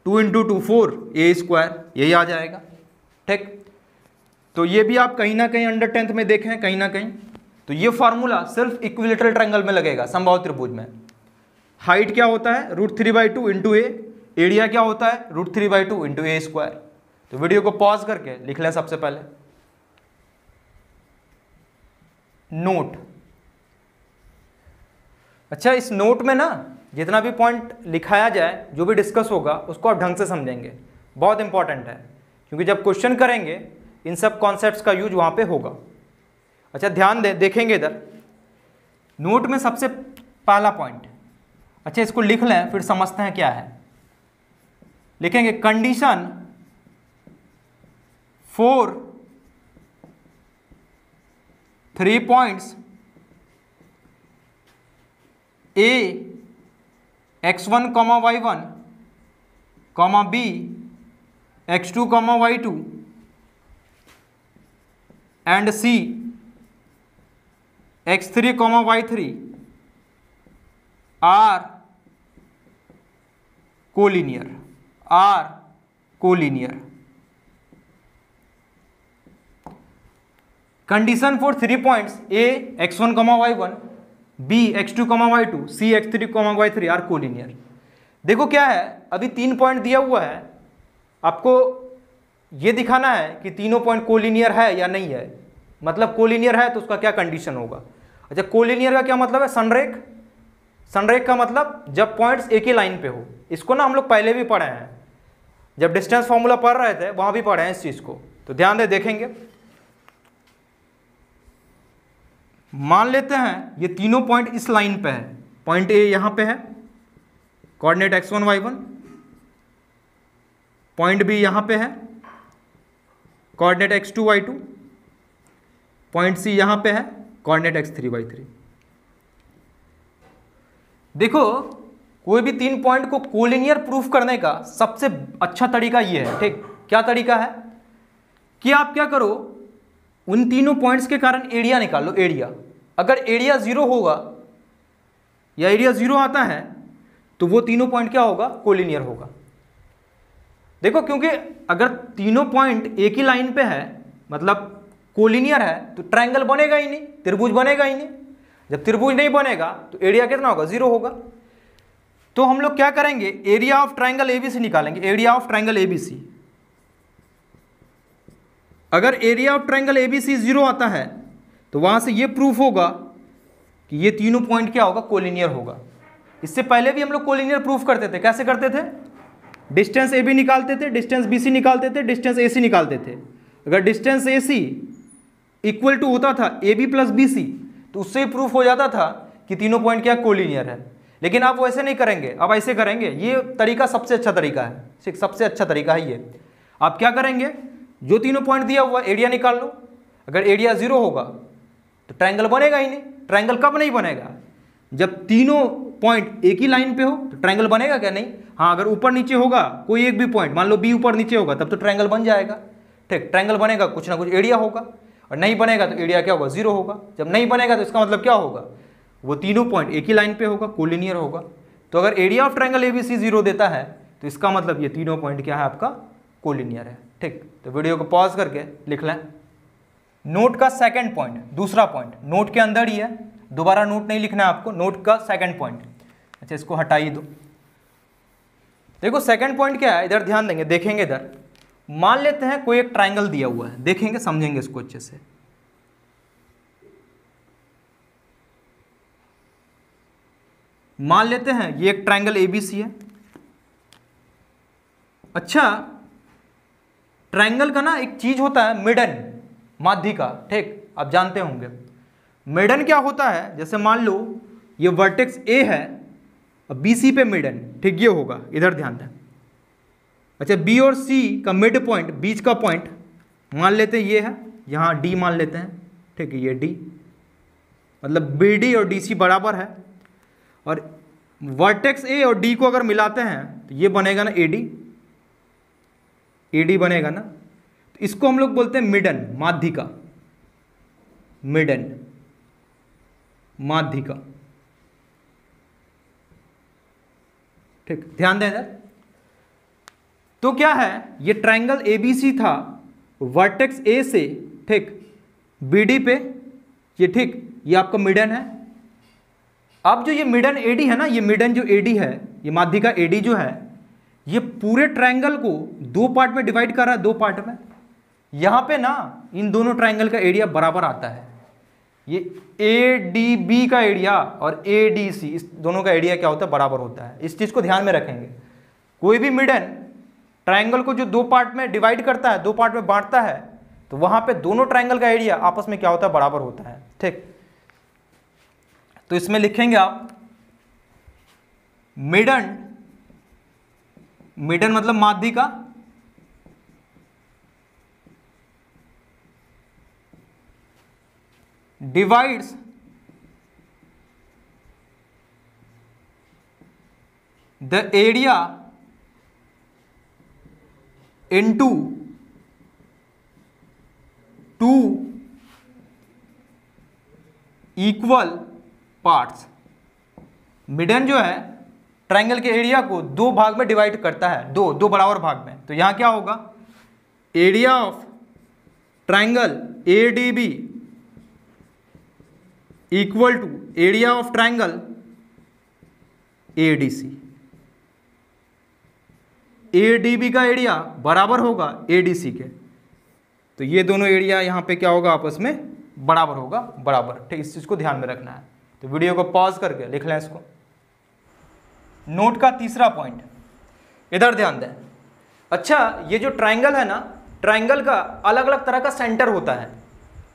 2 × 2 4 A², यही आ जाएगा। ठीक, तो ये भी आप कहीं ना कहीं अंडर 10th में देखें, कहीं ना कहीं। तो ये फॉर्मूला सिर्फ इक्विलेटरल ट्राइंगल में लगेगा, समबाहु त्रिभुज में। हाइट क्या होता है, √3/2 × A, एरिया क्या होता है, √3/2 × A²। तो वीडियो को पॉज करके लिख लें सबसे पहले। नोट, अच्छा, इस नोट में ना जितना भी पॉइंट लिखाया जाए, जो भी डिस्कस होगा, उसको आप ढंग से समझेंगे, बहुत इंपॉर्टेंट है। क्योंकि जब क्वेश्चन करेंगे इन सब कॉन्सेप्ट्स का यूज वहाँ पे होगा। अच्छा ध्यान देखेंगे इधर नोट में सबसे पहला पॉइंट, अच्छा इसको लिख लें फिर समझते हैं क्या है। लिखेंगे condition for 3 points A x1, y1, B x2, y2 and C x3, y3 are collinear, Condition for 3 points A x1, y1, B x2, y2, C x3, y3 are collinear. देखो क्या है, अभी 3 पॉइंट दिया हुआ है, आपको ये दिखाना है कि तीनों पॉइंट कोलिनियर है या नहीं है। मतलब कोलिनियर है तो उसका क्या कंडीशन होगा। अच्छा कोलिनियर का क्या मतलब है, संरेख। संरेख का मतलब जब पॉइंट्स एक ही लाइन पे हो। इसको ना हम लोग पहले भी पढ़े हैं, जब डिस्टेंस फॉर्मूला पढ़ रहे थे वहां भी पढ़े हैं इस चीज को, तो ध्यान दे देखेंगे। मान लेते हैं ये तीनों पॉइंट इस लाइन पे है, पॉइंट ए यहां पे है coordinate x1, y1, point B यहां पे है कोऑर्डिनेट x2, y2, पॉइंट सी यहां पे है कोऑर्डिनेट x3, y3। देखो कोई भी 3 पॉइंट को कोलिनियर प्रूफ करने का सबसे अच्छा तरीका ये है, ठीक। क्या तरीका है कि आप क्या करो, उन तीनों पॉइंट्स के कारण एरिया निकाल लो। एरिया अगर एरिया 0 होगा या एरिया 0 आता है तो वो तीनों पॉइंट क्या होगा, कोलिनियर होगा। देखो क्योंकि अगर तीनों पॉइंट एक ही लाइन पे है मतलब कोलिनियर है तो ट्रायंगल बनेगा ही नहीं, त्रिभुज बनेगा ही नहीं। जब त्रिभुज नहीं बनेगा तो एरिया कितना होगा, 0 होगा। तो हम लोग क्या करेंगे, एरिया ऑफ ट्रायंगल एबीसी निकालेंगे। एरिया ऑफ ट्रायंगल एबीसी, अगर एरिया ऑफ ट्रायंगल एबीसी 0 आता है तो वहां से ये प्रूफ होगा कि ये तीनों पॉइंट क्या होगा, कोलिनियर होगा। इससे पहले भी हम लोग कोलिनियर प्रूफ करते थे। कैसे करते थे, डिस्टेंस ए बी निकालते थे, डिस्टेंस बी सी निकालते थे, डिस्टेंस ए सी निकालते थे। अगर distance A C equal to होता था A B plus B C तो उससे ही प्रूफ हो जाता था कि तीनों पॉइंट क्या कोलिनियर है। लेकिन आप वैसे नहीं करेंगे, अब ऐसे करेंगे। ये तरीका सबसे अच्छा तरीका है, सबसे अच्छा तरीका है ये। आप क्या करेंगे, जो तीनों पॉइंट दिया हुआ एरिया निकाल लो। अगर एरिया 0 होगा तो ट्रायंगल बनेगा ही नहीं। ट्रायंगल कब नहीं बनेगा, जब तीनों पॉइंट एक ही लाइन पे हो तो ट्रायंगल बनेगा क्या, नहीं। हाँ अगर ऊपर नीचे होगा कोई एक भी पॉइंट, मान लो बी ऊपर नीचे होगा तब तो ट्रायंगल बन जाएगा, ठीक। ट्रायंगल बनेगा कुछ ना कुछ एरिया होगा, और नहीं बनेगा तो एरिया क्या होगा, 0 होगा। जब नहीं बनेगा तो इसका मतलब क्या होगा, वो तीनों पॉइंट एक ही लाइन पे होगा, कोलिनियर होगा। तो अगर एरिया ऑफ ट्रायंगल एबीसी 0 देता है तो इसका मतलब ये तीनों पॉइंट क्या है, आपका कोलिनियर है, ठीक। तो वीडियो को पॉज करके लिख लें। नोट का सेकंड पॉइंट, दूसरा पॉइंट नोट के अंदर ही है, दोबारा नोट नहीं लिखना है आपको। नोट का सेकंड पॉइंट, अच्छा इसको हटाइए दो। देखो सेकंड पॉइंट क्या है, इधर ध्यान देंगे, देखेंगे इधर। मान लेते हैं कोई एक ट्रायंगल दिया हुआ है, देखेंगे समझेंगे इसको अच्छे से। मान लेते हैं ये एक ट्रायंगल एबीसी है। अच्छा ट्रायंगल का ना एक चीज होता है मिडन, माध्यिका, ठीक। आप जानते होंगे मिडन क्या होता है। जैसे मान लो ये वर्टेक्स ए है, बी सी पे मिडन, ठीक, ये होगा, इधर ध्यान दें। अच्छा बी और सी का मिड पॉइंट, बीच का पॉइंट मान लेते हैं ये है, यहाँ डी मान लेते हैं, ठीक है, ये डी मतलब बी डी और डी सी बराबर है। और वर्टेक्स ए और डी को अगर मिलाते हैं तो ये बनेगा ना एडी, एडी बनेगा ना। तो इसको हम लोग बोलते हैं मिडन, माध्यिका, मिडन माध्यिका, ठीक। ध्यान दें इधर। तो क्या है, ये ट्रायंगल एबीसी था वर्टेक्स ए से, ठीक, बीडी पे, ये ठीक, ये आपका मिडन है। अब जो ये मिडन एडी है ना, ये मिडन जो एडी है, ये माध्यिका एडी जो है, ये पूरे ट्रायंगल को 2 पार्ट में डिवाइड कर रहा है, 2 पार्ट में। यहां पे ना इन दोनों ट्रायंगल का एरिया बराबर आता है। ये ए डी बी का एरिया और ए डी सी, इस दोनों का एरिया क्या होता है, बराबर होता है। इस चीज को ध्यान में रखेंगे। कोई भी मिडन ट्रायंगल को जो 2 पार्ट में डिवाइड करता है, 2 पार्ट में बांटता है, तो वहां पे दोनों ट्रायंगल का एरिया आपस में क्या होता है, बराबर होता है। ठीक, तो इसमें लिखेंगे आप मिडन, मिडन मतलब माध्यिका, divides the area into two equal parts. Median जो है ट्रायंगल के एरिया को दो भाग में डिवाइड करता है, दो बराबर भाग में। तो यहां क्या होगा, area of triangle ADB equal to area of triangle ADC। ADB का एरिया बराबर होगा ADC के, तो ये दोनों एरिया यहां पे क्या होगा, आपस में बराबर होगा, बराबर। ठीक, इस चीज को ध्यान में रखना है। तो वीडियो को पॉज करके लिख लें इसको। नोट का तीसरा पॉइंट, इधर ध्यान दें। अच्छा, ये जो ट्रायंगल है ना, ट्रायंगल का अलग अलग तरह का सेंटर होता है।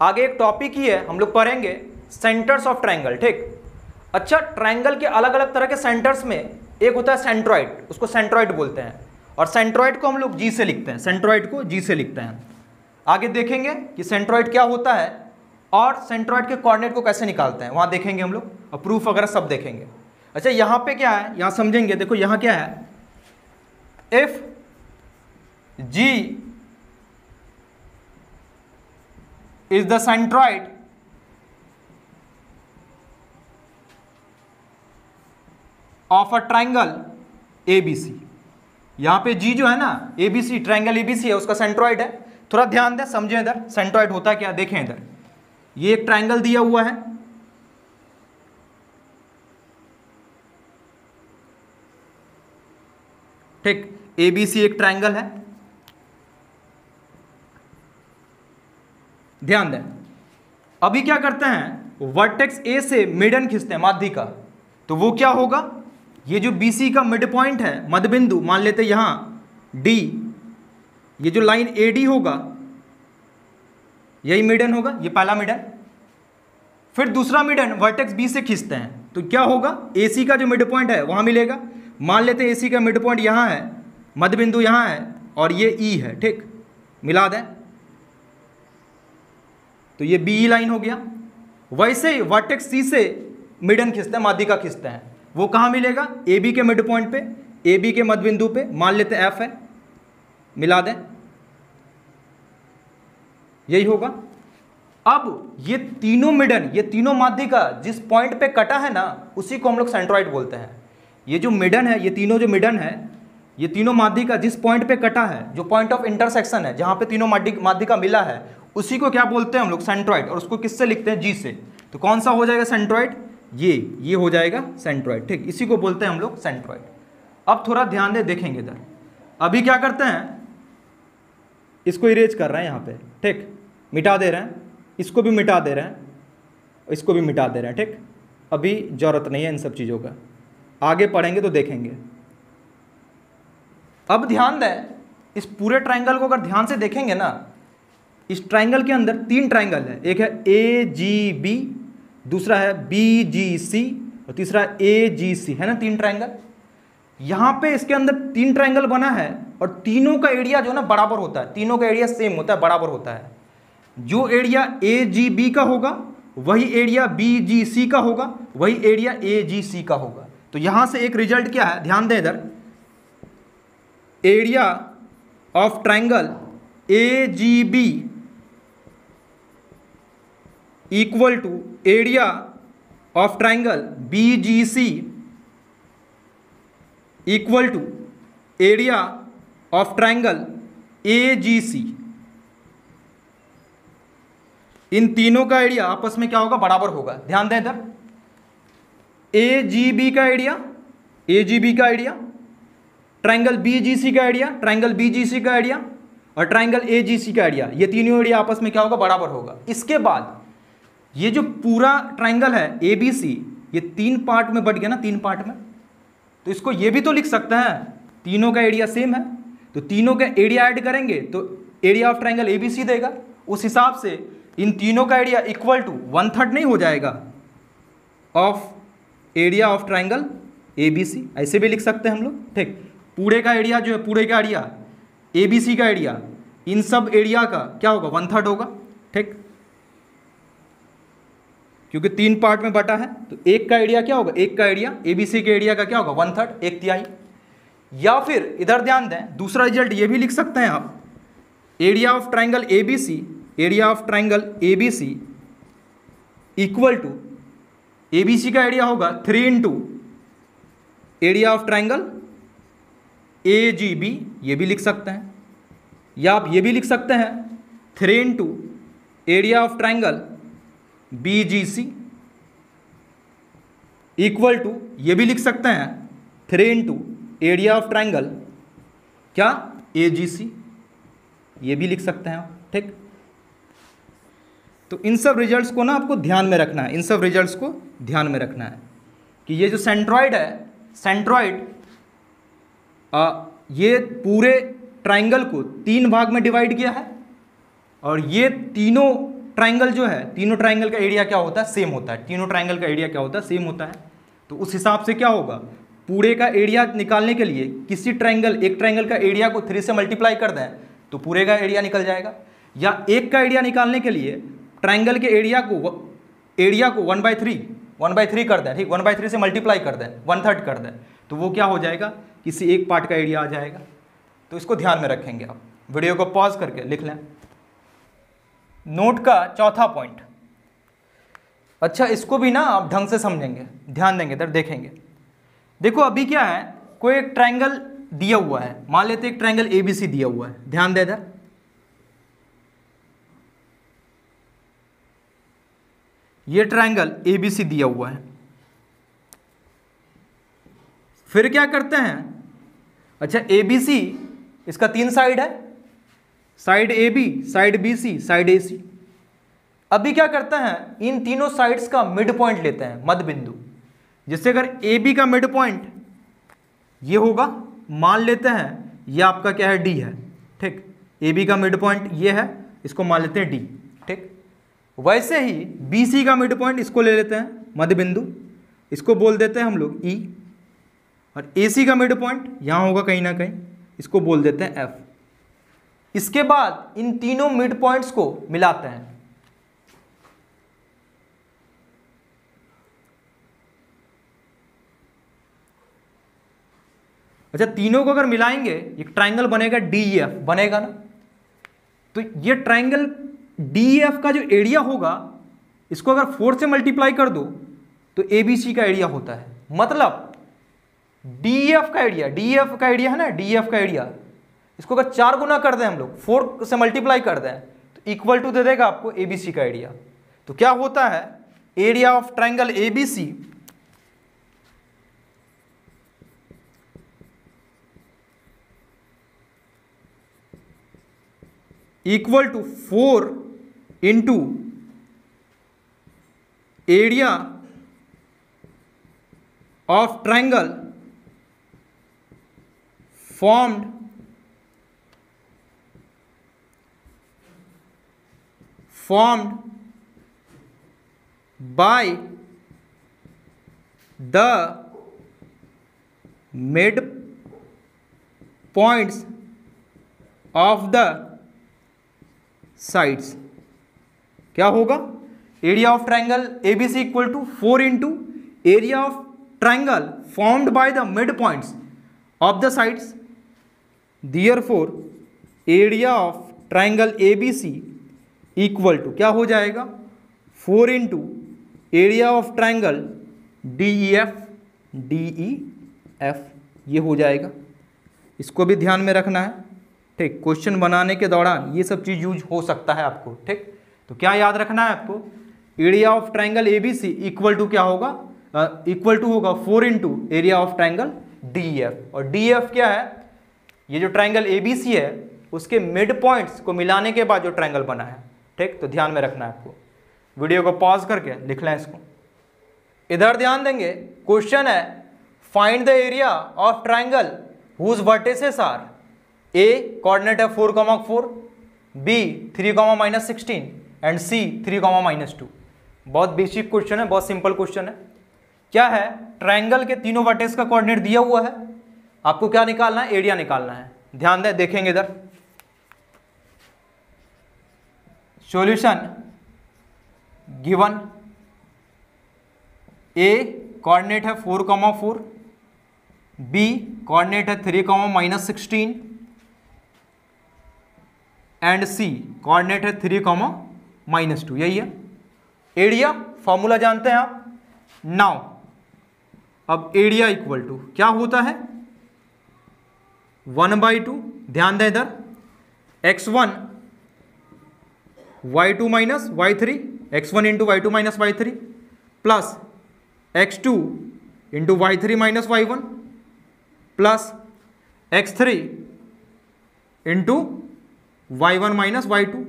आगे एक टॉपिक ही है, हम लोग पढ़ेंगे सेंटर्स ऑफ ट्रायंगल। ठीक, अच्छा, ट्रायंगल के अलग अलग तरह के सेंटर्स में एक होता है सेंट्रॉइड, उसको सेंट्रॉइड बोलते हैं, और सेंट्रॉइड को हम लोग G से लिखते हैं, सेंट्रॉइड को G से लिखते हैं। आगे देखेंगे कि सेंट्रॉइड क्या होता है और सेंट्रॉइड के कोऑर्डिनेट को कैसे निकालते हैं, वहां देखेंगे हम लोग, और प्रूफ वगैरह सब देखेंगे। अच्छा, यहां पे क्या है, यहां समझेंगे। देखो यहां क्या है, if G is the centroid of a triangle ABC। यहां पे G जो है ना, ABC, ट्रायंगल ABC है, उसका सेंट्रॉइड है। थोड़ा ध्यान दें, समझें इधर सेंट्रॉइड होता क्या, देखें इधर, ये एक ट्रायंगल दिया हुआ है, ठीक, ABC एक ट्रायंगल है। ध्यान दें, अभी क्या करते हैं, वर्टेक्स A से मिडन खींचते हैं, माध्यिका। तो वो क्या होगा, ये जो BC का मिड पॉइंट है, मध्य बिंदु मान लेते हैं यहां D, ये जो लाइन AD होगा यही मिडन होगा, ये पहला मिडन। फिर दूसरा मिडन वर्टेक्स B से खींचते हैं, तो क्या होगा, AC का जो मिड पॉइंट है वहां मिलेगा। मान लेते हैं AC का मिड पॉइंट यहां है, मध्य बिंदु यहां है, और ये E है। ठीक, मिला दें, तो ये BE लाइन हो गया। वैसे ही वर्टेक्स C से मिडन खींचते हैं, माध्यिका खींचते हैं, वो कहां मिलेगा, AB के मिड पॉइंट पे, AB के मध्य बिंदु पे, मान लेते हैं F है, मिला दें, यही होगा। अब ये तीनों मिडन, ये तीनों माध्यिका जिस पॉइंट पे कटा है ना, उसी को हम लोग सेंट्रॉइड बोलते हैं। ये जो मिडन है, ये तीनों जो मिडन है, ये तीनों माध्यिका जिस पॉइंट पे कटा है, जो पॉइंट ऑफ इंटरसेक्शन है, जहां पे तीनों माध्यिका मिला है, उसी को क्या बोलते हैं हम लोग, सेंट्रॉइड। और उसको किससे लिखते हैं, G से। तो कौन सा हो जाएगा सेंट्रॉइड, ये हो जाएगा सेंट्रॉइड। ठीक, इसी को बोलते हैं हम लोग सेंट्रॉइड। अब थोड़ा ध्यान दे, देखेंगे इधर, अभी क्या करते हैं, इसको इरेज कर रहे हैं यहाँ पे। ठीक, मिटा दे रहे हैं, इसको भी मिटा दे रहे हैं, इसको भी मिटा दे रहे हैं। ठीक, अभी जरूरत नहीं है इन सब चीज़ों का, आगे पढ़ेंगे तो देखेंगे। अब ध्यान दें, इस पूरे ट्रायंगल को अगर ध्यान से देखेंगे ना, इस ट्रायंगल के अंदर तीन ट्रायंगल है, एक है AGB, दूसरा है BGC और तीसरा AGC, है ना, तीन ट्रायंगल। यहां पे इसके अंदर तीन ट्रायंगल बना है और तीनों का एरिया जो है ना बराबर होता है, तीनों का एरिया सेम होता है, बराबर होता है। जो एरिया AGB का होगा वही एरिया BGC का होगा, वही एरिया AGC का होगा। तो यहां से एक रिजल्ट क्या है, ध्यान दें इधर, area of triangle AGB equal to area of triangle BGC equal to area of triangle AGC। इन तीनों का एरिया आपस में क्या होगा, बराबर होगा। ध्यान दें इधर, AGB का एरिया, ट्रायंगल BGC का एरिया, ट्रायंगल BGC का एरिया और ट्रायंगल AGC का एरिया, ये तीनों एरिया आपस में क्या होगा, बराबर होगा। इसके बाद ये जो पूरा ट्रायंगल है ABC, ये तीन पार्ट में बट गया ना, तीन पार्ट में, तो इसको ये भी तो लिख सकते हैं, तीनों का एरिया सेम है, तो तीनों का एरिया ऐड करेंगे तो एरिया ऑफ ट्रायंगल ABC देगा, उस हिसाब से इन तीनों का एरिया इक्वल टू 1/3 नहीं हो जाएगा of area of triangle ABC, ऐसे भी लिख सकते हैं हम लोग। ठीक, पूरे का एरिया जो है, पूरे का एरिया ABC का एरिया इन सब एरिया का क्या होगा, 1/3 होगा। ठीक, क्योंकि 3 पार्ट में बटा है तो एक का एरिया क्या होगा, एक का एरिया ABC के एरिया का क्या होगा, 1/3, 1/3। या फिर इधर ध्यान दें, दूसरा रिजल्ट ये भी लिख सकते हैं आप, area of triangle ABC, area of triangle ABC equal to ABC का एरिया होगा 3 into area of triangle AGB, ये भी लिख सकते हैं। या आप ये भी लिख सकते हैं 3 into area of triangle BGC equal to, ये भी लिख सकते हैं 3 इंटू एरिया ऑफ ट्राइंगल क्या, AGC, ये भी लिख सकते हैं आप। ठीक, तो इन सब रिजल्ट्स को ना आपको ध्यान में रखना है, इन सब रिजल्ट्स को ध्यान में रखना है कि ये जो सेंट्रॉइड है, सेंट्रॉइड ये पूरे ट्राइंगल को 3 भाग में डिवाइड किया है, और ये तीनों ट्राइंगल जो है, तीनों ट्राइंगल का एरिया क्या होता है, सेम होता है। तीनों ट्राइंगल का एरिया क्या होता है, सेम होता है। तो उस हिसाब से क्या होगा, पूरे का एरिया निकालने के लिए किसी ट्राइंगल, एक ट्राइंगल का एरिया को 3 से मल्टीप्लाई कर दें तो पूरे का एरिया निकल जाएगा। या एक का एरिया निकालने के लिए ट्राइंगल के एरिया को 1/3 कर दें। ठीक, 1/3 से मल्टीप्लाई कर दें, 1/3 कर दें, तो वो क्या हो जाएगा, किसी एक पार्ट का एरिया आ जाएगा। तो इसको ध्यान में रखेंगे आप। वीडियो को पॉज करके लिख लें। नोट का चौथा पॉइंट, अच्छा इसको भी ना आप ढंग से समझेंगे, ध्यान देंगे, इधर देखेंगे। देखो अभी क्या है, कोई एक ट्राइंगल दिया हुआ है, मान लेते एक ट्राइंगल ABC दिया हुआ है, ध्यान दे इधर। ये ट्राइंगल ABC दिया हुआ है। फिर क्या करते हैं, अच्छा ABC इसका 3 साइड है, side AB, side BC, side AC। अभी क्या करते हैं, इन तीनों साइड्स का मिड पॉइंट लेते हैं, मध्य बिंदु। जिससे अगर AB का मिड पॉइंट ये होगा, मान लेते हैं ये आपका क्या है, D है। ठीक, AB का मिड पॉइंट ये है, इसको मान लेते हैं D। ठीक, वैसे ही BC का मिड पॉइंट इसको ले लेते हैं, मध्य बिंदु, इसको बोल देते हैं हम लोग E। और AC का मिड पॉइंट यहाँ होगा कहीं ना कहीं, इसको बोल देते हैं F। इसके बाद इन तीनों मिड पॉइंट्स को मिलाते हैं। अच्छा, तीनों को अगर मिलाएंगे एक ट्राइंगल बनेगा DEF, बनेगा ना। तो ये ट्राइंगल DEF का जो एरिया होगा, इसको अगर 4 से मल्टीप्लाई कर दो तो ABC का एरिया होता है। मतलब DEF का एरिया है ना, DEF का एरिया, इसको अगर 4 गुना कर दें हम लोग, 4 से मल्टीप्लाई कर दें तो इक्वल टू दे देगा आपको ABC का एरिया। तो क्या होता है, area of triangle ABC equal to 4 into area of triangle formed by the mid points of the sides। क्या होगा, area of triangle ABC equal to 4 into area of triangle formed by the mid points of the sides. Therefore area of triangle ABC equal to क्या हो जाएगा, 4 into area of triangle DEF, ये हो जाएगा। इसको भी ध्यान में रखना है। ठीक, क्वेश्चन बनाने के दौरान ये सब चीज़ यूज हो सकता है आपको। ठीक, तो क्या याद रखना है आपको, area of triangle ABC equal to क्या होगा, इक्वल टू होगा 4 into area of triangle DEF। और DEF क्या है, ये जो ट्राइंगल ABC है उसके मिड पॉइंट्स को मिलाने के बाद जो ट्राइंगल बना है। ठीक, तो ध्यान में रखना है आपको। वीडियो को पॉज करके लिख लें इसको। इधर ध्यान देंगे, क्वेश्चन है find the area of triangle whose vertices are A coordinate है 4,4, बी 3,-16 एंड सी 3,-2। बहुत बेसिक क्वेश्चन है, बहुत सिंपल क्वेश्चन है। क्या है, ट्रायंगल के तीनों वर्टेक्स का कोऑर्डिनेट दिया हुआ है, आपको क्या निकालना है, एरिया निकालना है। ध्यान दें, देखेंगे इधर सॉल्यूशन गिवन। ए कोऑर्डिनेट है 4,4, बी कोऑर्डिनेट है 3,-16 एंड सी कोऑर्डिनेट है 3,-2। यही है एरिया। फॉर्मूला जानते हैं आप। नाउ अब एरिया इक्वल टू क्या होता है, 1/2। ध्यान दें इधर, x1 y2 minus y3, x1 into y2 minus y3 plus x2 into y3 minus y1 plus x3 into y1 minus y2।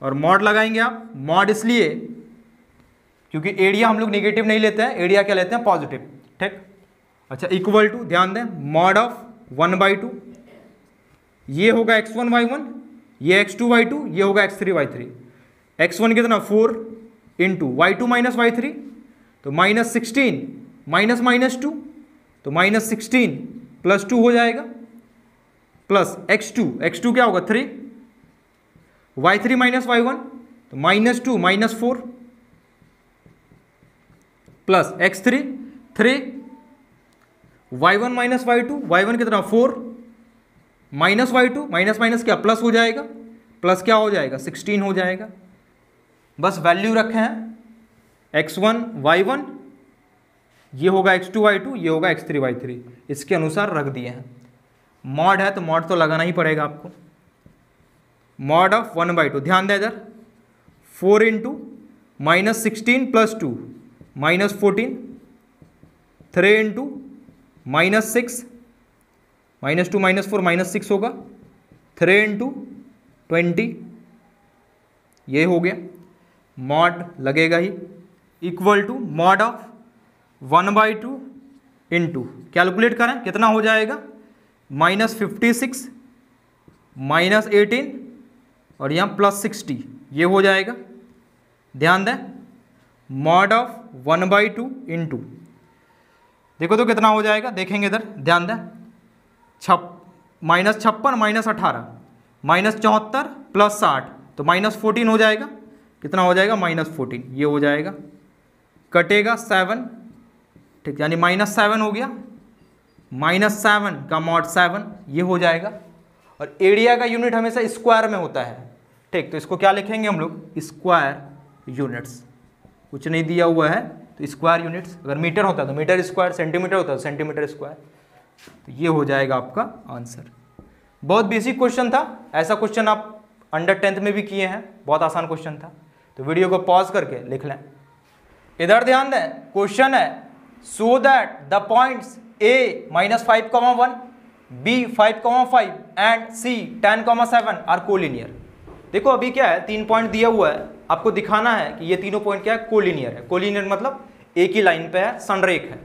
और मॉड लगाएंगे आप। मॉड इसलिए क्योंकि एरिया हम लोग नेगेटिव नहीं लेते हैं, एरिया क्या लेते हैं, पॉजिटिव। ठीक, अच्छा, इक्वल टू, ध्यान दें, मॉड ऑफ 1/2, ये होगा x1 y1, ये x2 y2, ये होगा x3 y3। x1 कितना 4 इंटू y2 माइनस y3, तो -16 माइनस -2, तो -16 प्लस 2 हो जाएगा, प्लस x2 क्या होगा 3, y3 माइनस y1, तो -2 -4 plus x3 3, y1 minus y2, y1 कितना 4 माइनस y2, माइनस माइनस क्या प्लस हो जाएगा, प्लस क्या हो जाएगा 16 हो जाएगा। बस वैल्यू रखे हैं, x1 y1, ये होगा x2 y2, ये होगा x3 y3, इसके अनुसार रख दिए हैं। मॉड है तो मॉड तो लगाना ही पड़ेगा आपको। मॉड ऑफ 1/2, ध्यान दें इधर, 4 इंटू -16 प्लस 2 -14, 3 इंटू -6 -2 -4 -6 होगा, 3 इंटू 20, ये हो गया। मॉड लगेगा ही, equal to mod of 1/2 into, calculate करें कितना हो जाएगा, -56 -18 और यहाँ +60, ये हो जाएगा। ध्यान दें, मॉड ऑफ 1/2 इंटू, देखो तो कितना हो जाएगा, देखेंगे इधर, ध्यान दें, -56 -18 -74 प्लस 60, तो -14 हो जाएगा। कितना हो जाएगा, -14, ये हो जाएगा, कटेगा 7, ठीक, यानी -7 हो गया, -7 का मॉड 7, ये हो जाएगा। और एरिया का यूनिट हमेशा स्क्वायर में होता है, ठीक, तो इसको क्या लिखेंगे हम लोग, स्क्वायर यूनिट्स। कुछ नहीं दिया हुआ है तो स्क्वायर यूनिट्स, अगर मीटर होता है तो मीटर स्क्वायर, सेंटीमीटर होता है तो सेंटीमीटर स्क्वायर, तो ये हो जाएगा आपका आंसर। बहुत बेसिक क्वेश्चन था, ऐसा क्वेश्चन आप अंडर 10th में भी किए हैं, बहुत आसान क्वेश्चन था। तो वीडियो को पॉज करके लिख लें। इधर ध्यान दें, क्वेश्चन है so that the points a -5,1, b 5,5 and c 10,7 are collinear. देखो अभी क्या है, 3 पॉइंट दिया हुआ है, आपको दिखाना है कि ये तीनों पॉइंट क्या है, कोलिनियर है। कोलिनियर मतलब एक ही लाइन पे है, संरेख है।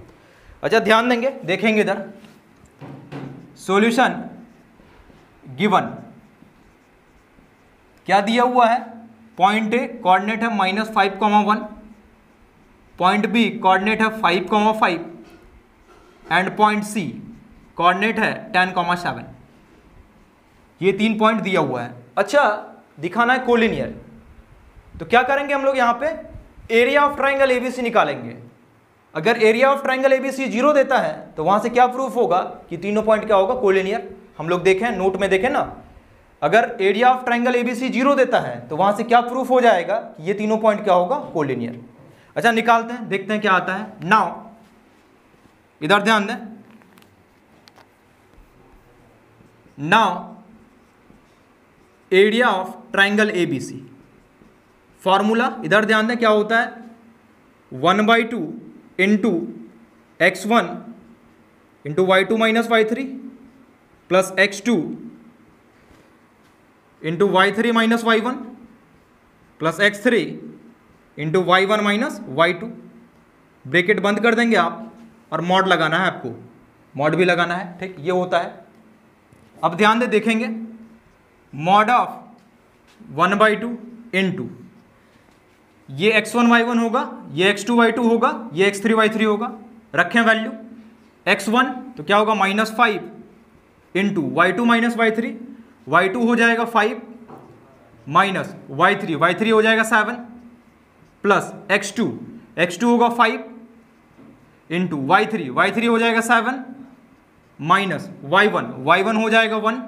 अच्छा, ध्यान देंगे, देखेंगे इधर सॉल्यूशन गिवन। क्या दिया हुआ है, पॉइंट ए कोऑर्डिनेट है -5,1, पॉइंट बी कोऑर्डिनेट है 5,5 एंड पॉइंट सी कोऑर्डिनेट है 10,7। ये 3 पॉइंट दिया हुआ है। अच्छा, दिखाना है कोलिनियर, तो क्या करेंगे हम लोग, यहाँ पे एरिया ऑफ ट्राइंगल एबीसी निकालेंगे। अगर एरिया ऑफ ट्राइंगल एबीसी 0 देता है तो वहां से क्या प्रूफ होगा कि तीनों पॉइंट क्या होगा, कोलिनियर। हम लोग देखें, नोट में देखें ना, अगर एरिया ऑफ ट्राइंगल एबीसी 0 देता है तो वहां से क्या प्रूफ हो जाएगा कि ये तीनों पॉइंट क्या होगा, कोलिनियर। अच्छा, निकालते हैं, देखते हैं क्या आता है। नाउ इधर ध्यान दें, now area of triangle ABC, formula इधर ध्यान दें क्या होता है, 1/2 into x1 into y2 minus y3 plus x2 into y3 minus y1 plus x3 into y1 minus y2। Bracket बंद कर देंगे आप और मॉड लगाना है, आपको मॉड भी लगाना है, ठीक, ये होता है। अब ध्यान दे, देखेंगे मॉड ऑफ 1/2 इंटू ये x1 y1 होगा, ये x2 y2 होगा, ये x3 y3 होगा। रखें वैल्यू x1 तो क्या होगा -5 into y2 minus y3, y2 हो जाएगा 5 माइनस y3 हो जाएगा 7 प्लस x2 होगा 5 इंटू y3 हो जाएगा 7 माइनस y1 हो जाएगा 1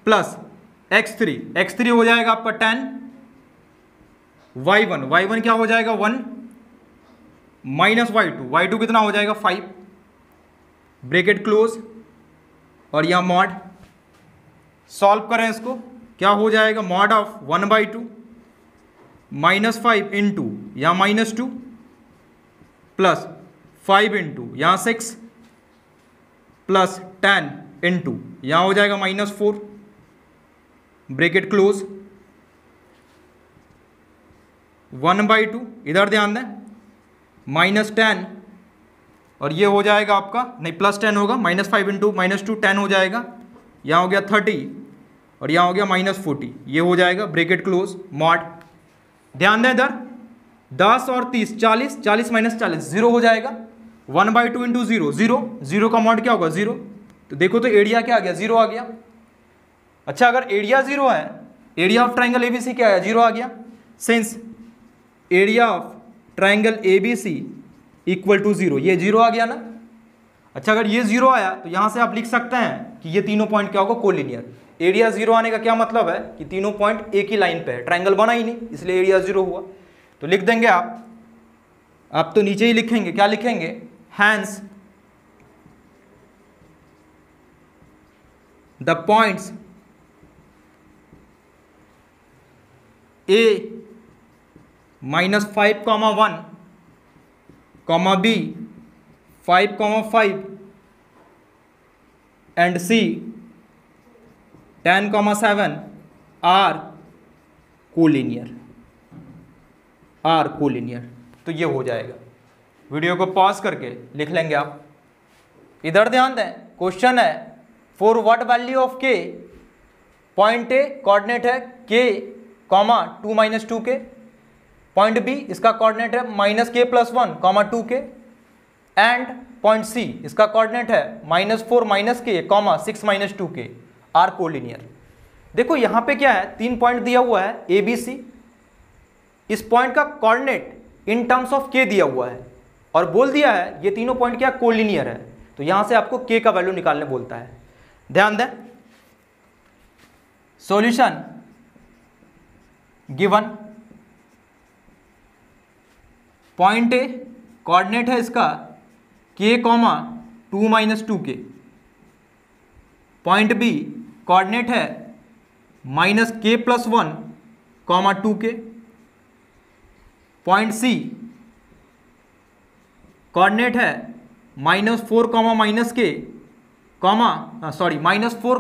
प्लस x3 हो जाएगा आपका 10, y1 क्या हो जाएगा 1 माइनस y2 कितना हो जाएगा 5, ब्रैकेट क्लोज और यहां मॉड। सॉल्व करें इसको, क्या हो जाएगा मॉड ऑफ 1/2 -5 इंटू यहाँ -2 प्लस 5 इंटू यहाँ 6 प्लस 10 इंटू यहाँ हो जाएगा -4, ब्रैकेट क्लोज। 1/2 इधर ध्यान दें -10 और ये हो जाएगा आपका नहीं +10 होगा, -5 इंटू -2 10 हो जाएगा, यहाँ हो गया 30 और यहाँ हो गया -40, ये हो जाएगा ब्रैकेट क्लोज मॉड। ध्यान दें इधर 10 और 30 40, 40 माइनस 40 0 हो जाएगा। 1/2 इंटू 0 का मॉड क्या होगा 0, तो देखो तो एरिया क्या आ गया 0 आ गया। अच्छा अगर एरिया 0 है, एरिया ऑफ ट्राइंगल एबीसी क्या है 0 आ गया, since area of triangle A B C equal to 0, ये 0 आ गया ना। अच्छा अगर ये 0 आया तो यहां से आप लिख सकते हैं कि ये तीनों पॉइंट क्या होगा कोलिनियर। एरिया 0 आने का क्या मतलब है कि तीनों पॉइंट एक ही लाइन पे है, ट्राइंगल बना ही नहीं, इसलिए एरिया 0 हुआ। तो लिख देंगे आप तो नीचे ही लिखेंगे, क्या लिखेंगे, hence the points A -5, 1, B 5, and C 10, 7 are collinear, तो ये हो जाएगा। वीडियो को पॉज करके लिख लेंगे आप। इधर ध्यान दें, क्वेश्चन है for what value of k, point A coordinate है k, 2 - 2k, पॉइंट बी इसका कोऑर्डिनेट है -k+1, 2k, एंड पॉइंट सी इसका कोऑर्डिनेट है -4 - k, 6 - 2k आर कोलिनियर। देखो यहां पे क्या है, 3 पॉइंट दिया हुआ है ए बी सी, इस पॉइंट का coordinate in terms of k दिया हुआ है और बोल दिया है ये तीनों पॉइंट क्या कोलिनियर है, तो यहां से आपको k का वैल्यू निकालने बोलता है। ध्यान दें, solution given, point A coordinate है इसका k, 2 - 2k, point B coordinate है -k+1, 2k, पॉइंट सी कोऑर्डिनेट है -4, -k, -4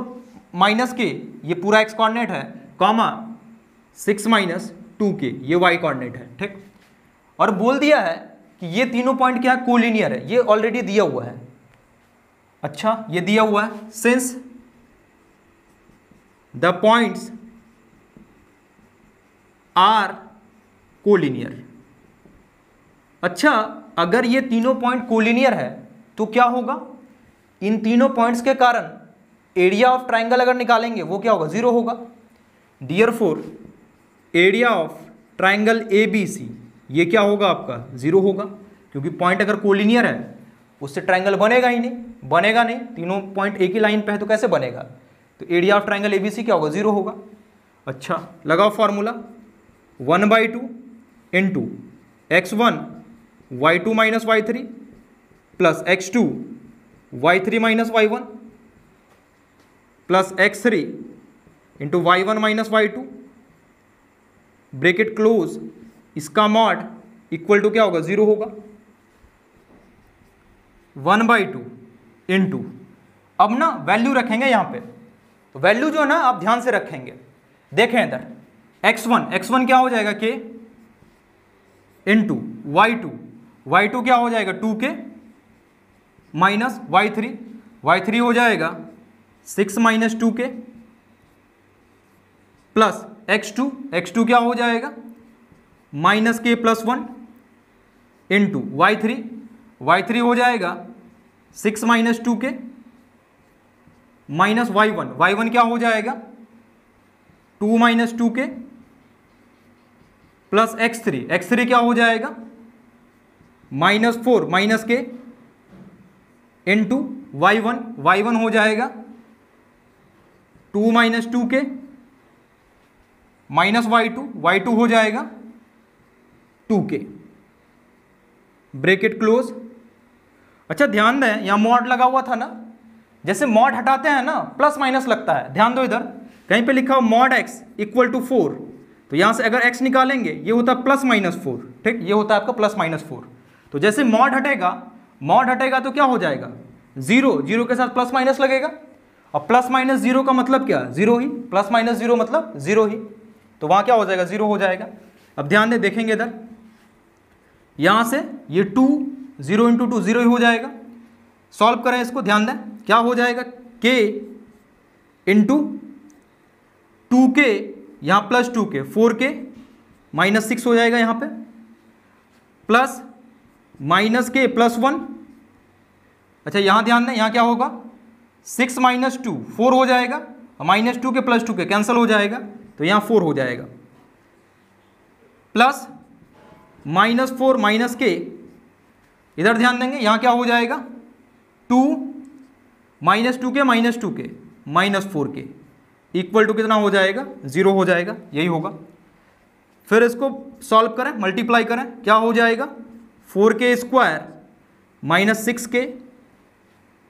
- k, ये पूरा x कोऑर्डिनेट है, 6 - 2k, ये y कोऑर्डिनेट है। ठीक, और बोल दिया है कि ये तीनों पॉइंट क्या है कोलिनियर है, ये ऑलरेडी दिया हुआ है। अच्छा ये दिया हुआ है, since the points are collinear. अच्छा अगर ये तीनों पॉइंट कोलिनियर है तो क्या होगा, इन तीनों पॉइंट्स के कारण एरिया ऑफ ट्राइंगल अगर निकालेंगे वो क्या होगा 0 होगा। डियरफॉर एरिया ऑफ ट्राइंगल एबीसी ये क्या होगा आपका 0 होगा, क्योंकि पॉइंट अगर कोलिनियर है उससे ट्राइंगल बनेगा ही नहीं, बनेगा नहीं, तीनों पॉइंट एक ही लाइन पे है तो कैसे बनेगा, तो एरिया ऑफ ट्राइंगल एबीसी क्या होगा 0 होगा। अच्छा लगाओ formula, 1/2 into x1 y2 - y3 plus x2 y3 - y1 plus x3 into y1 - y2, bracket close, इसका मॉड इक्वल टू क्या होगा 0 होगा। 1/2 इंटू, अब ना वैल्यू रखेंगे यहाँ पे, तो वैल्यू जो है ना आप ध्यान से रखेंगे, देखें इधर x1 क्या हो जाएगा k इंटू y2 क्या हो जाएगा 2k माइनस y3 हो जाएगा 6 - 2k प्लस x2 क्या हो जाएगा माइनस के प्लस 1 इंटू y3 हो जाएगा 6 माइनस 2k माइनस y1 क्या हो जाएगा 2 माइनस 2k प्लस x3 क्या हो जाएगा माइनस 4 माइनस के इंटू y1 हो जाएगा 2 माइनस 2k माइनस y2 हो जाएगा 2k ब्रैकेट क्लोज। अच्छा ध्यान दें यहां मॉड लगा हुआ था ना, जैसे मॉड हटाते हैं ना प्लस माइनस लगता है, ध्यान दो इधर कहीं पे लिखा हो मॉड x इक्वल टू 4, तो यहां से अगर x निकालेंगे ये होता है प्लस माइनस 4, ठीक, ये होता है आपका प्लस माइनस 4। तो जैसे मॉड हटेगा तो क्या हो जाएगा जीरो के साथ प्लस माइनस लगेगा, और प्लस माइनस जीरो का मतलब क्या, जीरो ही, प्लस माइनस जीरो मतलब जीरो ही, तो वहां क्या हो जाएगा जीरो हो जाएगा। अब ध्यान दें देखेंगे इधर यहां से ये 2 0 इंटू 2 0 ही हो जाएगा। सॉल्व करें इसको, ध्यान दें क्या हो जाएगा k इंटू 2k यहां प्लस 2k 4k माइनस 6 हो जाएगा यहां पे प्लस माइनस के प्लस 1। अच्छा यहां ध्यान दें यहां क्या होगा 6 माइनस 2 4 हो जाएगा, माइनस 2 के प्लस 2k कैंसिल हो जाएगा तो यहां 4 हो जाएगा प्लस माइनस 4 माइनस के इधर ध्यान देंगे यहां क्या हो जाएगा 2 minus 2k minus 4k equal to कितना हो जाएगा 0 हो जाएगा, यही होगा। फिर इसको सॉल्व करें मल्टीप्लाई करें क्या हो जाएगा 4k स्क्वायर माइनस 6k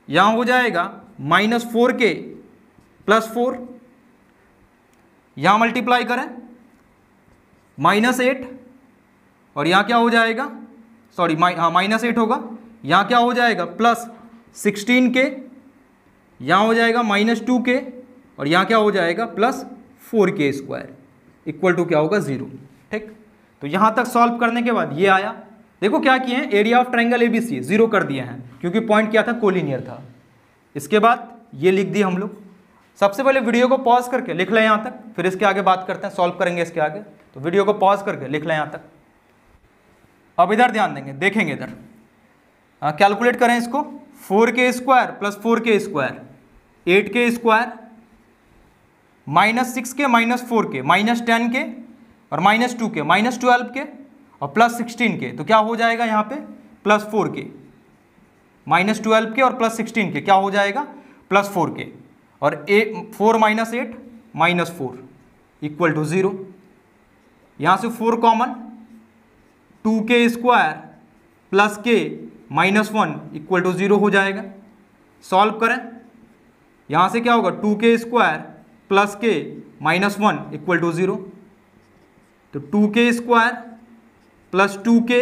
यहां हो जाएगा माइनस 4k प्लस 4, यहां मल्टीप्लाई करें माइनस 8 और यहां क्या हो जाएगा सॉरी माइनस 8 होगा, यहां क्या हो जाएगा प्लस 16k यहां हो जाएगा माइनस 2k और यहां क्या हो जाएगा plus 4k square equal to क्या होगा 0, ठीक। तो यहां तक सॉल्व करने के बाद ये आया, देखो क्या किए हैं एरिया ऑफ ट्रायंगल एबीसी 0 कर दिए हैं क्योंकि पॉइंट क्या था कोलिनियर था। इसके बाद ये लिख दी हम लोग। सबसे पहले वीडियो को पॉज करके लिख लें यहाँ तक, फिर इसके आगे बात करते हैं, सॉल्व करेंगे इसके आगे। तो वीडियो को पॉज करके लिख लें यहाँ तक। अब इधर ध्यान देंगे, देखेंगे इधर कैलकुलेट करें इसको 4k square plus 4k square 8k square minus 6k minus 4k minus 10k और माइनस 2k माइनस 12k और प्लस 16k, तो क्या हो जाएगा यहाँ पे प्लस 4k माइनस 12k और प्लस 16k क्या हो जाएगा प्लस 4k और 4 माइनस 8 माइनस 4 इक्वल टू 0। यहाँ से 4 common 2k square plus k minus 1 equal to 0 हो जाएगा। सॉल्व करें यहाँ से क्या होगा 2k square plus k minus 1 equal to 0, तो 2k square plus 2k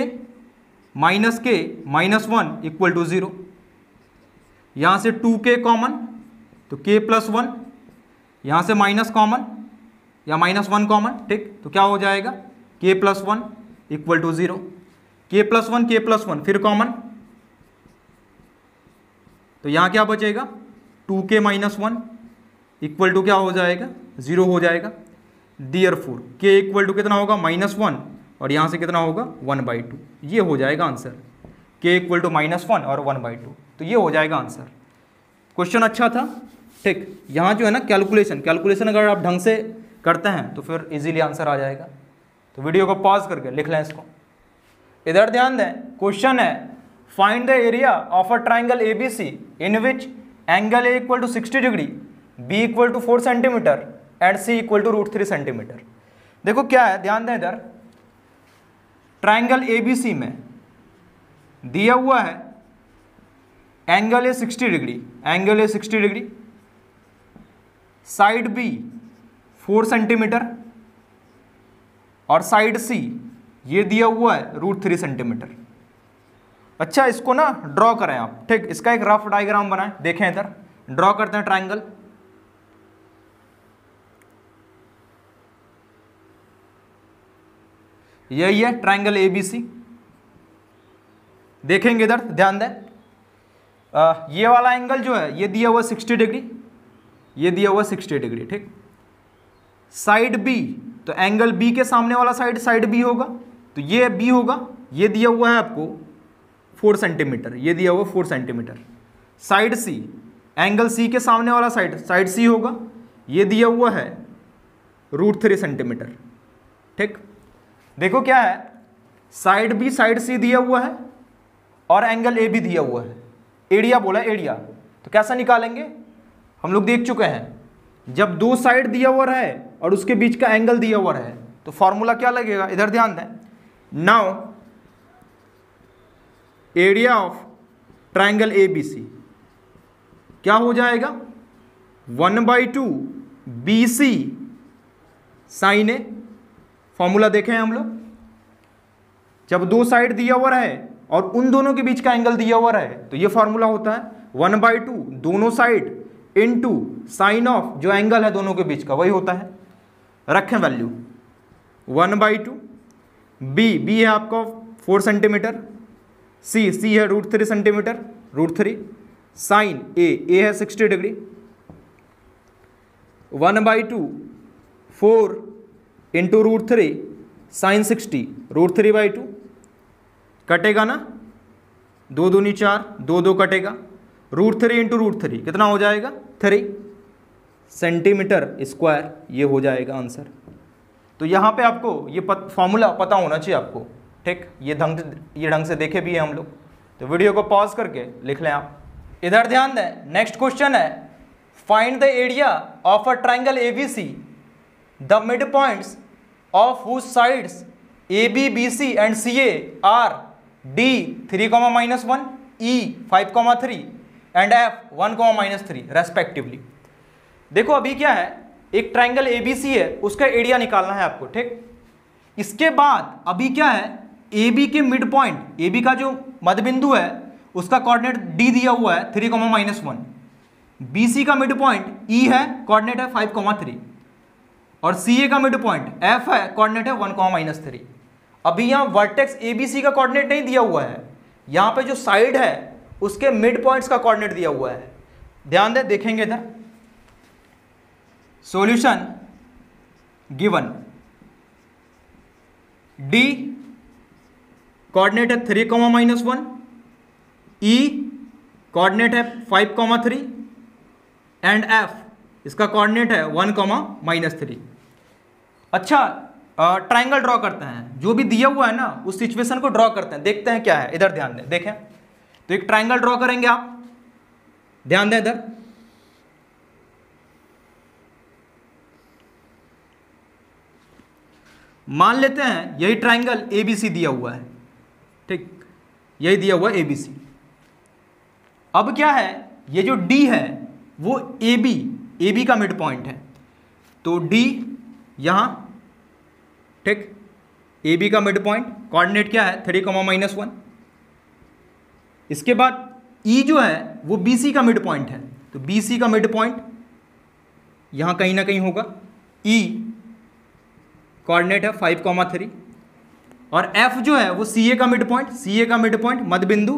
minus k minus 1 equal to 0। यहाँ से 2k कॉमन तो k प्लस 1, यहाँ से माइनस कॉमन या माइनस 1 कॉमन, ठीक, तो क्या हो जाएगा k plus 1 equal to 0, k plus 1 फिर कॉमन, तो यहाँ क्या बचेगा 2k माइनस 1 इक्वल टू क्या हो जाएगा 0 हो जाएगा। देयरफॉर k इक्वल टू कितना होगा -1 और यहाँ से कितना होगा 1/2, ये हो जाएगा आंसर। k इक्वल टू -1 और 1/2, तो ये हो जाएगा आंसर। क्वेश्चन अच्छा था, ठीक। यहाँ जो है ना कैलकुलेशन अगर आप ढंग से करते हैं तो फिर इजीली आंसर आ जाएगा। तो वीडियो को पॉज करके लिख लें इसको। इधर ध्यान दें, क्वेश्चन है find the area of a triangle ABC in which angle A equal to 60 degree, B equal to 4 centimetre and C equal to √3 centimetre. देखो क्या है, ध्यान दें इधर ट्राइंगल ABC में दिया हुआ है angle A 60 degree, side B 4 centimetre और साइड C ये दिया हुआ है √3 सेंटीमीटर। अच्छा इसको ना ड्रॉ करें आप, ठीक, इसका एक रफ डायग्राम बनाएं। देखें इधर ड्रॉ करते हैं ट्राइंगल। यही है ट्राइंगल ABC। देखेंगे इधर ध्यान दें, ये वाला एंगल जो है ये दिया हुआ 60 डिग्री, ये दिया हुआ 60 डिग्री, ठीक। साइड बी, तो एंगल बी के सामने वाला साइड बी होगा, तो ये बी होगा, ये दिया हुआ है आपको 4 सेंटीमीटर, ये दिया हुआ 4 सेंटीमीटर। साइड सी, एंगल सी के सामने वाला साइड सी होगा, ये दिया हुआ है √3 सेंटीमीटर। ठीक, देखो क्या है, साइड बी साइड सी दिया हुआ है और एंगल ए भी दिया हुआ है, एरिया बोला एरिया, तो कैसा निकालेंगे, हम लोग देख चुके हैं, जब दो साइड दिया हुआ है और उसके बीच का एंगल दिया हुआ है तो फॉर्मूला क्या लगेगा, इधर ध्यान दें। Now area of triangle ABC क्या हो जाएगा, 1/2 BC साइन ए। फॉर्मूला देखें हम लोग, जब दो साइड दिया हुआ है और उन दोनों के बीच का एंगल दिया हुआ है तो ये फॉर्मूला होता है 1/2 दोनों साइड इनटू साइन ऑफ जो एंगल है दोनों के बीच का, वही होता है। रखें वैल्यू 1/2, बी है आपका 4 सेंटीमीटर, सी है √3 सेंटीमीटर, √3 साइन ए है 60 डिग्री, 1/2 4 इंटू √3 साइन 60, √3/2 कटेगा ना, 2 दूनी 4, 2 कटेगा, √3 इंटू √3 कितना हो जाएगा 3 सेंटीमीटर स्क्वायर, ये हो जाएगा आंसर। तो यहाँ पे आपको ये फॉर्मूला पता होना चाहिए आपको। ठीक, ये ढंग से देखे भी है हम लोग, तो वीडियो को पॉज करके लिख लें आप। इधर ध्यान दें, नेक्स्ट क्वेश्चन है find the area of a triangle ABC, the mid points of whose sides AB, BC and CA are D 3,-1, E 5,3 and F 1,-3 respectively. देखो अभी क्या है, एक ट्राइंगल ABC है, उसका एरिया निकालना है आपको। ठीक, इसके बाद अभी क्या है, AB के मिड पॉइंट, AB का जो मध्य बिंदु है उसका कोऑर्डिनेट D दिया हुआ है 3,-1, BC का मिड पॉइंट E है, कोऑर्डिनेट है 5,3 और CA का मिड पॉइंट F है, कोऑर्डिनेट है 1,-3। अभी यहाँ वर्टेक्स ABC का कोऑर्डिनेट नहीं दिया हुआ है, यहाँ पे जो साइड है उसके मिड पॉइंट्स का कोऑर्डिनेट दिया हुआ है। ध्यान दें, देखेंगे इधर सॉल्यूशन गिवन, D कोऑर्डिनेट है 3,-1, E कोऑर्डिनेट है 5,3 एंड F इसका कोऑर्डिनेट है 1,-3। अच्छा, ट्राइंगल ड्रॉ करते हैं, जो भी दिया हुआ है ना उस सिचुएशन को ड्रॉ करते हैं, देखते हैं क्या है। इधर ध्यान दें, देखें तो एक ट्राइंगल ड्रॉ करेंगे आप, ध्यान दें इधर, मान लेते हैं यही ट्राइंगल ABC दिया हुआ है। ठीक, यही दिया हुआ ABC। अब क्या है, ये जो D है वो AB का मिड पॉइंट है, तो D यहां, ठीक, AB का मिड पॉइंट कोऑर्डिनेट क्या है 3,-1। इसके बाद E जो है वो BC का मिड पॉइंट है, तो BC का मिड पॉइंट यहां कहीं ना कहीं होगा, E कोऑर्डिनेट है 5,3 और F जो है वो CA का मिड पॉइंट मध्य बिंदु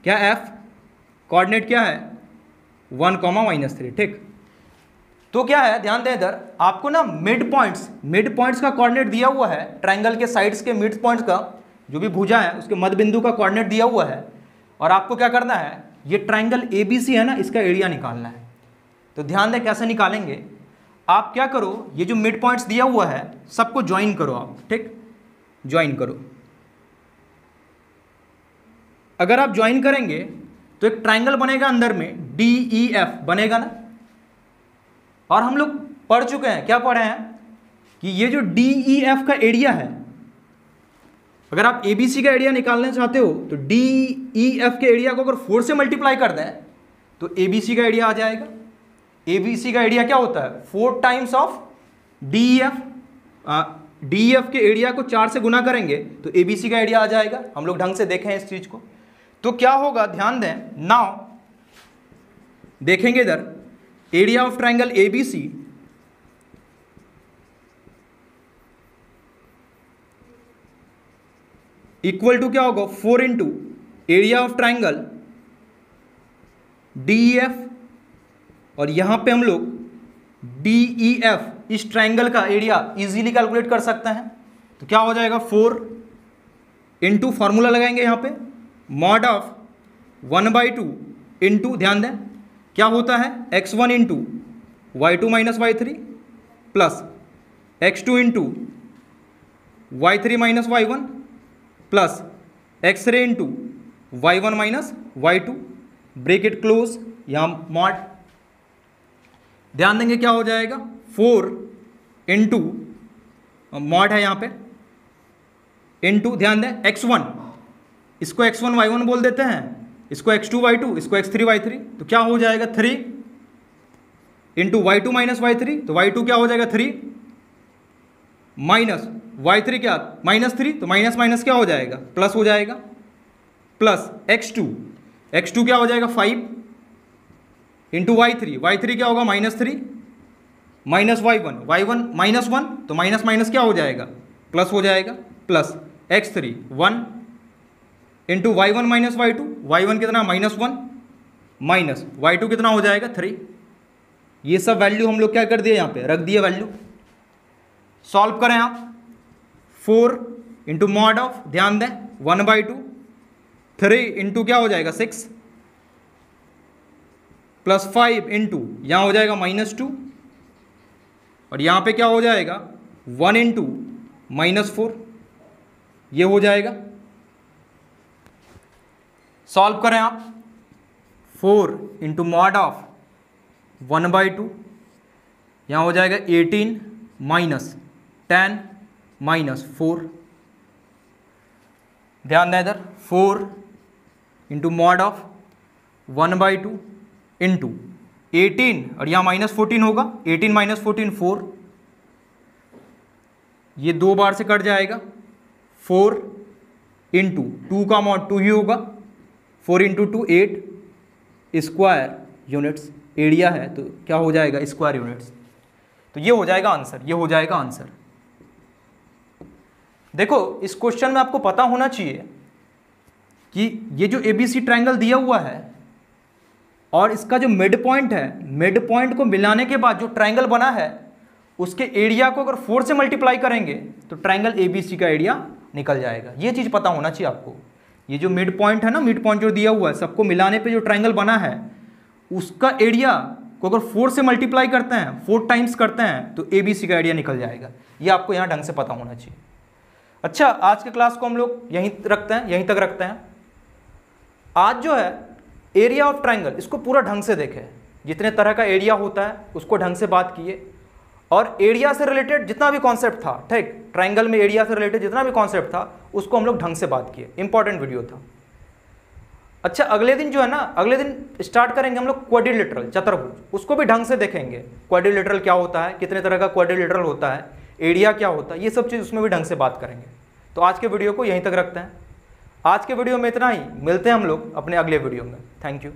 क्या F, कोऑर्डिनेट क्या है 1,-3। ठीक, तो क्या है, ध्यान दें इधर, आपको ना मिड पॉइंट्स का कोऑर्डिनेट दिया हुआ है, ट्राइंगल के साइड्स के मिड पॉइंट्स का जो भी भुजा है उसके मध्य बिंदु का कोऑर्डिनेट दिया हुआ है, और आपको क्या करना है, ये ट्राइंगल ABC है ना, इसका एरिया निकालना है। तो ध्यान दें कैसे निकालेंगे, आप क्या करो, ये जो मिड पॉइंट्स दिया हुआ है सबको ज्वाइन करो आप। ठीक, ज्वाइन करो, अगर आप ज्वाइन करेंगे तो एक ट्राइंगल बनेगा अंदर में, DEF बनेगा ना। और हम लोग पढ़ चुके हैं, क्या पढ़े हैं कि ये जो DEF का एरिया है, अगर आप ABC का एरिया निकालना चाहते हो तो DEF के एरिया को अगर 4 से मल्टीप्लाई कर दें तो ABC का एरिया आ जाएगा। ABC का एरिया क्या होता है 4 टाइम्स ऑफ DEF। DEF के एरिया को 4 से गुना करेंगे तो ABC का एरिया आ जाएगा। हम लोग ढंग से देखें इस चीज को, तो क्या होगा, ध्यान दें, नाउ देखेंगे इधर, area of triangle ABC equal to क्या होगा 4 into area of triangle DEF, और यहां पे हम लोग DEF इस ट्रायंगल का एरिया इजीली कैलकुलेट कर सकते हैं। तो क्या हो जाएगा 4 इंटू फॉर्मूला लगाएंगे यहाँ पे मॉड ऑफ 1/2 इंटू, ध्यान दें क्या होता है x1 into y2 minus y3 plus x2 into y3 minus y1 plus x3 into y1 minus y2 bracket close, यहाँ मॉड। ध्यान देंगे क्या हो जाएगा 4 इंटू मॉड है यहाँ पे इंटू, ध्यान दें x1, इसको x1 y1 बोल देते हैं, इसको x2 y2, इसको x3 y3। तो क्या हो जाएगा 3 इंटू y2 माइनस y3, तो y2 क्या हो जाएगा 3 माइनस y3 क्या -3, तो माइनस माइनस क्या हो जाएगा प्लस हो जाएगा, प्लस x2 क्या हो जाएगा 5 इंटू y3 क्या होगा -3 माइनस y1 माइनस 1, तो माइनस माइनस क्या हो जाएगा प्लस हो जाएगा, plus x3 1 into y1 minus y1 कितना -1 माइनस y2 कितना हो जाएगा 3। ये सब वैल्यू हम लोग क्या कर दिए यहाँ पे रख दिए वैल्यू। सॉल्व करें आप 4 इंटू मॉड ऑफ, ध्यान दें 1/2, 3 इंटू क्या हो जाएगा 6 प्लस 5 इंटू यहाँ हो जाएगा -2 और यहाँ पे क्या हो जाएगा 1 इंटू -4, ये हो जाएगा। सॉल्व करें आप 4 इंटू मॉड ऑफ 1/2, यहाँ हो जाएगा 18 माइनस 10 माइनस 4, ध्यान दें इधर 4 इंटू मॉड ऑफ 1/2 इंटू 18 और यहाँ -14 होगा, 18 माइनस 14 4, ये 2 बार से कट जाएगा, 4 इंटू 2 का मॉड 2 ही होगा, 4 इंटू 2 8 स्क्वायर यूनिट्स एरिया है, तो क्या हो जाएगा स्क्वायर यूनिट्स। तो ये हो जाएगा आंसर, ये हो जाएगा आंसर। देखो इस क्वेश्चन में आपको पता होना चाहिए कि ये जो ABC ट्रायंगल दिया हुआ है और इसका जो मिड पॉइंट है, मिड पॉइंट को मिलाने के बाद जो ट्रायंगल बना है उसके एरिया को अगर 4 से मल्टीप्लाई करेंगे तो ट्रायंगल ABC का एरिया निकल जाएगा। ये चीज़ पता होना चाहिए आपको। ये जो मिड पॉइंट है ना, मिड पॉइंट जो दिया हुआ है, सबको मिलाने पे जो ट्रायंगल बना है उसका एरिया को अगर 4 से मल्टीप्लाई करते हैं, 4 टाइम्स करते हैं तो ABC का एरिया निकल जाएगा। ये आपको यहाँ ढंग से पता होना चाहिए। अच्छा, आज के क्लास को हम लोग यहीं तक रखते हैं। आज जो है एरिया ऑफ ट्रायंगल, इसको पूरा ढंग से देखें, जितने तरह का एरिया होता है उसको ढंग से बात किए और एरिया से रिलेटेड जितना भी कॉन्सेप्ट था, ठीक, ट्रायंगल में एरिया से रिलेटेड जितना भी कॉन्सेप्ट था उसको हम लोग ढंग से बात किए। इंपॉर्टेंट वीडियो था। अच्छा, अगले दिन जो है ना, अगले दिन स्टार्ट करेंगे हम लोग क्वाड्रिलेटरल, चतुर्भुज, उसको भी ढंग से देखेंगे। क्वाड्रिलेटरल क्या होता है, कितने तरह का क्वाड्रिलेटरल होता है, एरिया क्या होता है, ये सब चीज़ उसमें भी ढंग से बात करेंगे। तो आज के वीडियो को यहीं तक रखते हैं। आज के वीडियो में इतना ही, मिलते हैं हम लोग अपने अगले वीडियो में। Thank you.